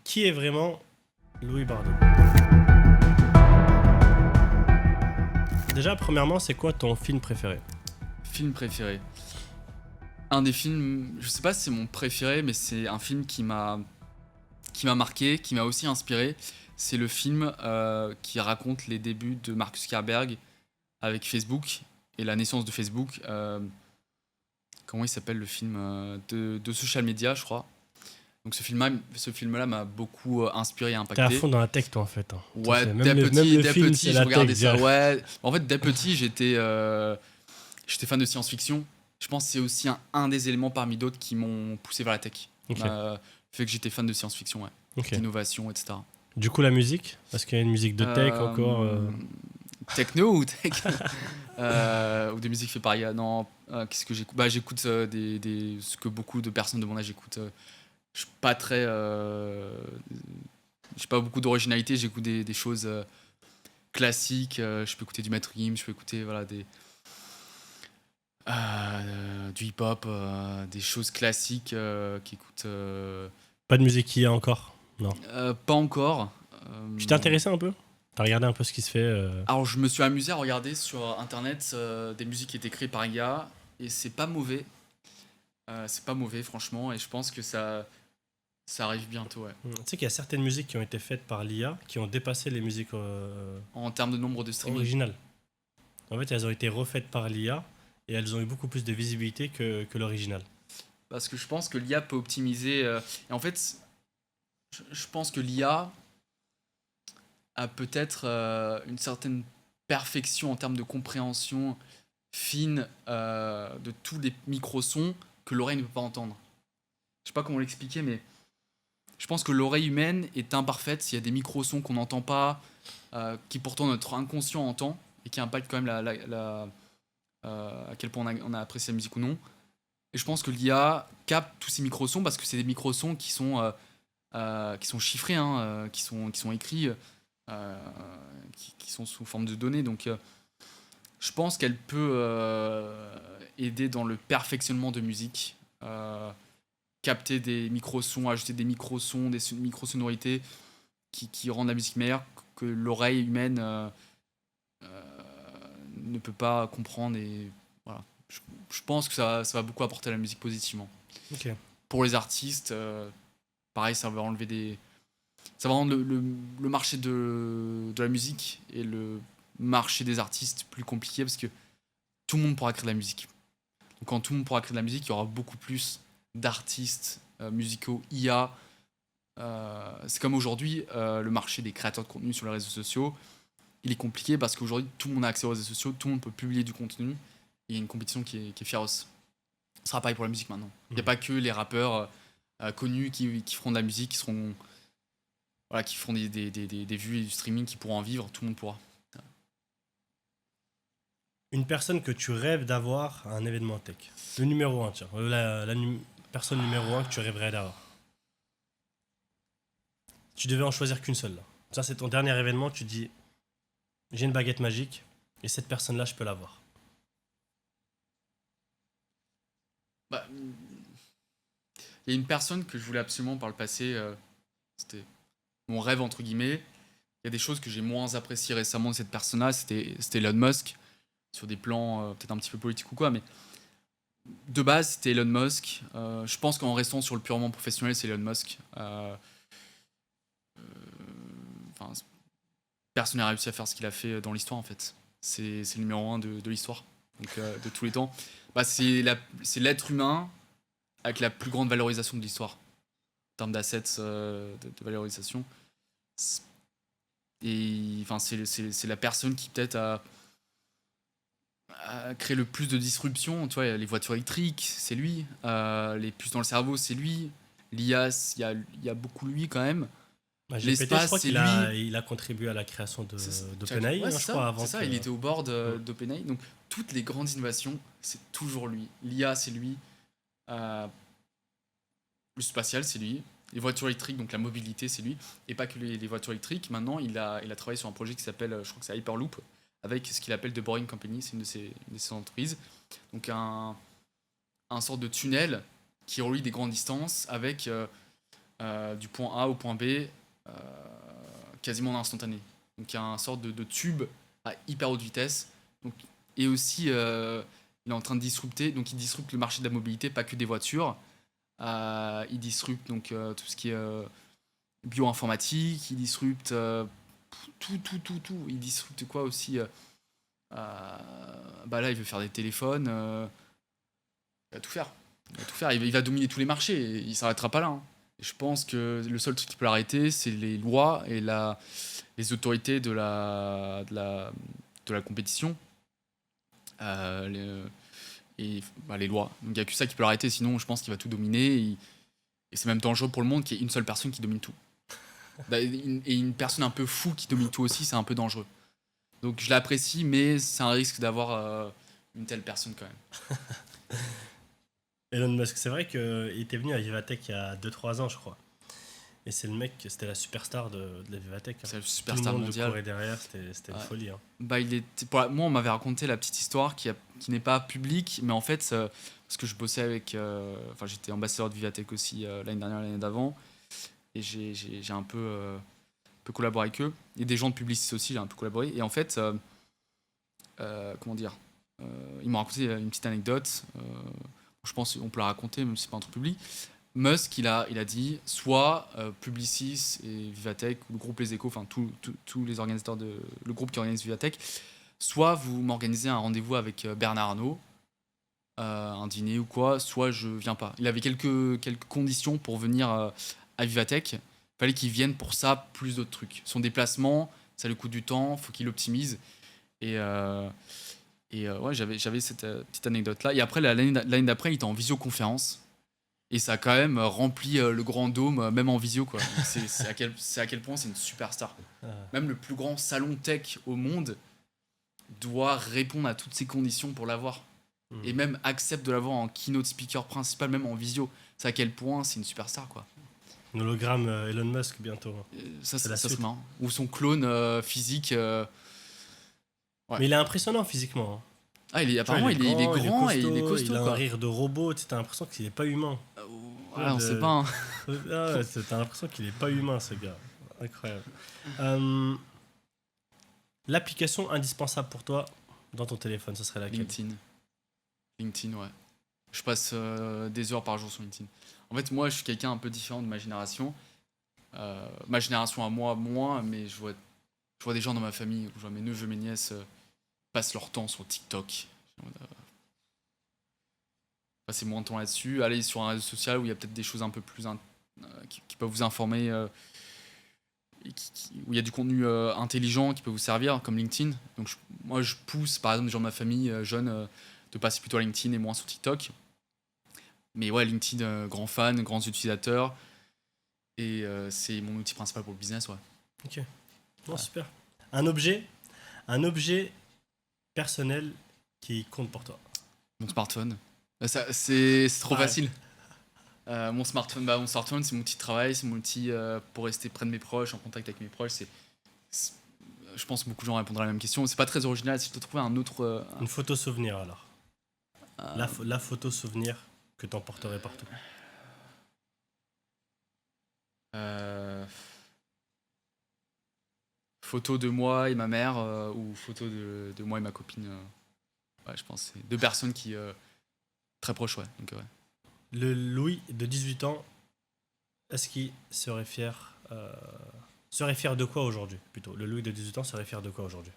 Qui est vraiment Louis Bardul? Déjà, premièrement, c'est quoi ton film préféré? Film préféré. Un des films, je sais pas si c'est mon préféré, mais c'est un film qui m'a marqué, qui m'a aussi inspiré. C'est le film qui raconte les débuts de Mark Zuckerberg avec Facebook et la naissance de Facebook. Comment il s'appelle le film de social media, je crois. Donc ce film-là m'a beaucoup inspiré et impacté. T'es à fond dans la tech, toi, en fait. Hein. Ouais, dès petit, je regardais ça. Ouais. En fait, dès petit, j'étais fan de science-fiction. Je pense que c'est aussi un des éléments parmi d'autres qui m'ont poussé vers la tech. Okay. Fait que j'étais fan de science-fiction, ouais. Okay. D'innovation, etc. Du coup, la musique? Parce qu'il y a une musique de tech encore Techno ou tech ou des musiques faites par IA. Non, qu'est-ce que j'écoute? J'écoute ce que beaucoup de personnes de mon âge écoutent. Je suis pas très... j'ai pas beaucoup d'originalité, j'écoute des choses classiques. Je peux écouter du Maître Gims, je peux écouter du hip-hop, des choses classiques qui écoutent... Pas de musique IA encore? Non. Pas encore. Tu t'es intéressé un peu? T'as regardé un peu ce qui se fait Alors, je me suis amusé à regarder sur Internet des musiques qui étaient créées par IA, et c'est pas mauvais. C'est pas mauvais, franchement, et je pense que ça arrive bientôt, ouais. Tu sais qu'il y a certaines musiques qui ont été faites par l'IA qui ont dépassé les musiques en termes de nombre de streaming originales. En fait, elles ont été refaites par l'IA et elles ont eu beaucoup plus de visibilité que l'original. Parce que je pense que l'IA peut optimiser... et en fait, je pense que l'IA a peut-être une certaine perfection en termes de compréhension fine de tous les micro-sons que l'oreille ne peut pas entendre. Je sais pas comment l'expliquer, mais je pense que l'oreille humaine est imparfaite. Il y a des micro-sons qu'on n'entend pas, qui pourtant notre inconscient entend, et qui impactent quand même à quel point on a apprécié la musique ou non. Et je pense que l'IA capte tous ces micro-sons parce que c'est des micro-sons qui sont chiffrés, hein, qui sont écrits, qui sont sous forme de données. Donc je pense qu'elle peut aider dans le perfectionnement de musique, capter des micro-sons, ajouter des micro-sons, des micro-sonorités qui rendent la musique meilleure, que l'oreille humaine ne peut pas comprendre. Et voilà. Je pense que ça va beaucoup apporter à la musique positivement. Ok. Pour les artistes, pareil, ça va enlever ça va rendre le marché de la musique et le marché des artistes plus compliqué parce que tout le monde pourra créer de la musique. Donc quand tout le monde pourra créer de la musique, il y aura beaucoup plus d'artistes musicaux, IA. C'est comme aujourd'hui, le marché des créateurs de contenu sur les réseaux sociaux, il est compliqué parce qu'aujourd'hui, tout le monde a accès aux réseaux sociaux, tout le monde peut publier du contenu. Il y a une compétition qui est féroce. Ce sera pareil pour la musique maintenant. Il n'y a pas que les rappeurs connus qui feront de la musique, qui feront des vues et du streaming, qui pourront en vivre, tout le monde pourra. Une personne que tu rêves d'avoir à un événement tech. Le numéro 1, tiens. Personne numéro 1 que tu rêverais d'avoir. Tu devais en choisir qu'une seule. Là. Ça, c'est ton dernier événement. Tu dis, j'ai une baguette magique et cette personne-là, je peux l'avoir. Il y a une personne que je voulais absolument par le passé. C'était mon rêve, entre guillemets. Il y a des choses que j'ai moins appréciées récemment de cette personne-là. C'était Elon Musk. Sur des plans peut-être un petit peu politiques ou quoi, mais de base c'était Elon Musk. Je pense qu'en restant sur le purement professionnel, c'est Elon Musk. Personne n'a réussi à faire ce qu'il a fait dans l'histoire en fait. C'est le numéro 1 de l'histoire, donc de tous les temps. C'est l'être humain avec la plus grande valorisation de l'histoire en termes d'assets, de valorisation. Et c'est la personne qui peut-être a créé le plus de disruption. Tu vois, les voitures électriques, c'est lui. Les puces dans le cerveau, c'est lui. L'IA, il y a beaucoup lui quand même. GPT, je crois qu'il a contribué à la création d'OpenAI, ouais, je crois. Avant c'est ça, il était au board d'OpenAI. Donc toutes les grandes innovations, c'est toujours lui. L'IA, c'est lui. Le spatial, c'est lui. Les voitures électriques, donc la mobilité, c'est lui. Et pas que les voitures électriques. Maintenant, il a travaillé sur un projet qui s'appelle, je crois que c'est Hyperloop, avec ce qu'il appelle The Boring Company, c'est une de ses entreprises. Donc un sorte de tunnel qui relie des grandes distances avec du point A au point B quasiment en instantané. Donc il y a une sorte de tube à hyper haute vitesse. Donc, et aussi, il est en train de disrupter, donc il disrupte le marché de la mobilité, pas que des voitures. Il disrupte donc tout ce qui est bioinformatique, il disrupte tout. Il disrupte quoi aussi là, il veut faire des téléphones. Il va tout faire. Il va dominer tous les marchés. Et il s'arrêtera pas là. Hein. Et je pense que le seul truc qui peut l'arrêter, c'est les lois et les autorités de la compétition. Les lois. Donc il n'y a que ça qui peut l'arrêter. Sinon, je pense qu'il va tout dominer. Et c'est même dangereux pour le monde qu'il y ait une seule personne qui domine tout. Et une personne un peu fou qui domine tout aussi, c'est un peu dangereux. Donc je l'apprécie, mais c'est un risque d'avoir une telle personne quand même. Elon Musk, c'est vrai qu'il était venu à Vivatech il y a 2-3 ans, je crois. Et c'est le mec, c'était la superstar de la Vivatech. C'est la superstar mondiale. Tout le monde le courait derrière, c'était une folie. Hein. Moi, on m'avait raconté la petite histoire qui n'est pas publique, mais en fait, parce que je bossais avec... j'étais ambassadeur de Vivatech aussi l'année dernière, l'année d'avant, et j'ai un peu collaboré avec eux. Et des gens de Publicis aussi, j'ai un peu collaboré. Et en fait, ils m'ont raconté une petite anecdote. Je pense qu'on peut la raconter, même si c'est pas un truc public. Musk, il a dit soit Publicis et Vivatech, ou le groupe Les Échos, enfin tous les organisateurs le groupe qui organise Vivatech, soit vous m'organisez un rendez-vous avec Bernard Arnault, un dîner ou quoi, soit je viens pas. Il avait quelques conditions pour venir à Vivatech. Il fallait qu'il vienne pour ça, plus d'autres trucs. Son déplacement, ça lui coûte du temps, faut qu'il optimise. Et Et ouais, j'avais cette petite anecdote-là. Et après, l'année d'après, il était en visioconférence. Et ça a quand même rempli le Grand Dôme, même en visio, quoi. Donc c'est à quel point c'est une superstar. Même le plus grand salon tech au monde doit répondre à toutes ces conditions pour l'avoir. Et même accepte de l'avoir en keynote speaker principal, même en visio. C'est à quel point c'est une superstar, quoi. Un hologramme Elon Musk bientôt. Ça C'est la serait suite. marrant. Ou son clone physique. Ouais. Mais il est impressionnant physiquement. Hein. Ah, apparemment, il est grand et il est costaud, il a un quoi. rire de robot, tu sais, t'as l'impression qu'il est pas humain. Ouais, on sait pas. Hein. Ah ouais, t'as l'impression qu'il est pas humain, ce gars. Incroyable. L'application indispensable pour toi dans ton téléphone, ce serait laquelle? LinkedIn, ouais. Je passe des heures par jour sur LinkedIn. En fait, moi, je suis quelqu'un un peu différent de ma génération. Ma génération à moi, moins, mais je vois des gens dans ma famille, je vois mes neveux, mes nièces passent leur temps sur TikTok. Passer moins de temps là-dessus, aller sur un réseau social où il y a peut-être des choses un peu plus qui peuvent vous informer, et où il y a du contenu intelligent qui peut vous servir, comme LinkedIn. Donc moi, je pousse, par exemple, des gens de ma famille jeunes de passer plutôt à LinkedIn et moins sur TikTok. Mais ouais, LinkedIn, grand fan, grands utilisateurs. Et c'est mon outil principal pour le business, ouais. Ok. Bon, super. Un objet personnel qui compte pour toi. Mon smartphone. C'est trop Ouais. facile. Mon smartphone, c'est mon outil de travail, c'est mon outil pour rester près de mes proches, en contact avec mes proches. Je pense que beaucoup de gens répondront à la même question. C'est pas très original. Si je te trouvais un autre. Une photo souvenir alors. La photo souvenir que t'emporterais partout. Photo de moi et ma mère ou photo de moi et ma copine. Ouais, je pense que c'est deux personnes qui très proches, ouais. Donc, ouais. Le Louis de 18 ans, est-ce qu'il serait fier de quoi aujourd'hui plutôt? Le Louis de 18 ans serait fier de quoi aujourd'hui?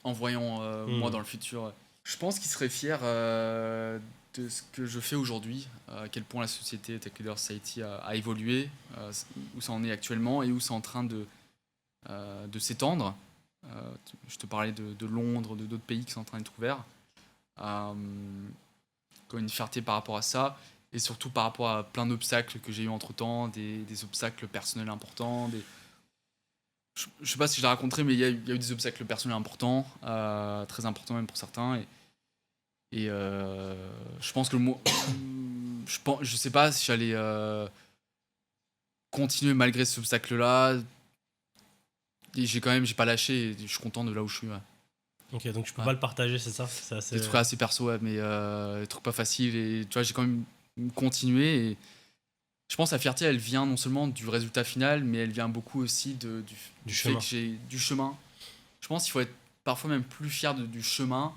En voyant moi dans le futur, je pense qu'il serait fier de ce que je fais aujourd'hui, à quel point la société Tech Leader Society a évolué, où ça en est actuellement et où c'est en train de s'étendre. Je te parlais de Londres, de d'autres pays qui sont en train d'être ouverts. Comme une fierté par rapport à ça, et surtout par rapport à plein d'obstacles que j'ai eu entre-temps, des obstacles personnels importants. Je sais pas si je l'ai raconté, mais il y a eu des obstacles personnels importants, très importants même pour certains. Et je pense que je sais pas si j'allais continuer malgré cet obstacle-là. Et j'ai pas lâché, et je suis content de là où je suis. Ouais. Ok, donc je peux Ouais. pas le partager, c'est ça? C'est assez... Des trucs assez perso, ouais, mais des trucs pas faciles. Et tu vois, j'ai quand même continué. Et je pense que la fierté, elle vient non seulement du résultat final, mais elle vient beaucoup aussi du fait chemin. que j'ai du chemin. Je pense qu'il faut être parfois même plus fier du chemin.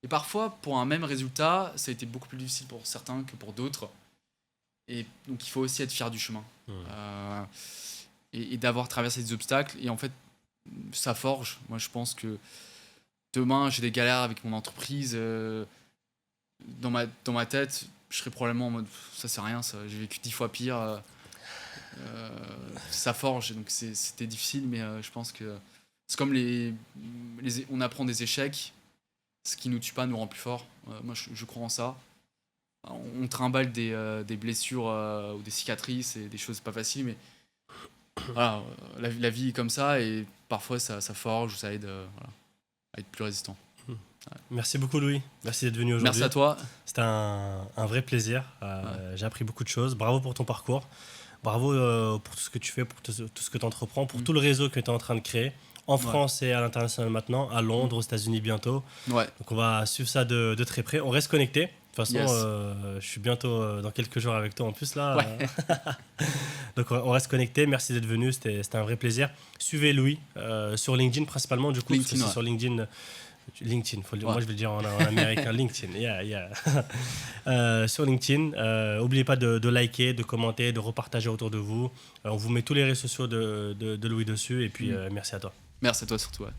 Et parfois, pour un même résultat, ça a été beaucoup plus difficile pour certains que pour d'autres. Et donc, il faut aussi être fier du chemin. Et d'avoir traversé des obstacles. Et en fait, ça forge. Moi, je pense que demain, j'ai des galères avec mon entreprise. Dans ma tête, je serais probablement en mode ça c'est rien, ça. J'ai vécu 10 fois pire. Ça forge, donc c'était difficile, mais je pense que c'est comme on apprend des échecs. Ce qui nous tue pas nous rend plus fort. Moi, je crois en ça. On trimballe des blessures ou des cicatrices et des choses pas faciles, mais voilà, la vie est comme ça et parfois ça forge ou ça aide à être plus résistant. Merci beaucoup Louis, merci d'être venu aujourd'hui. Merci à toi. C'était un vrai plaisir, j'ai appris beaucoup de choses. Bravo pour ton parcours, bravo pour tout ce que tu fais, pour tout ce que tu entreprends, pour tout le réseau que tu es en train de créer en France et à l'international maintenant, à Londres, aux États-Unis bientôt. Ouais. Donc on va suivre ça de très près, on reste connectés. De toute façon, Yes. je suis bientôt dans quelques jours avec toi en plus là. Ouais. Donc on reste connectés, merci d'être venu, c'était un vrai plaisir. Suivez Louis sur LinkedIn principalement du coup, LinkedIn, parce que c'est ouais. sur LinkedIn, Ouais. moi je vais le dire en américain, LinkedIn, yeah. Sur LinkedIn, n'oubliez pas de liker, de commenter, de repartager autour de vous. On vous met tous les réseaux sociaux de Louis dessus et puis merci à toi. Merci à toi surtout. Ouais.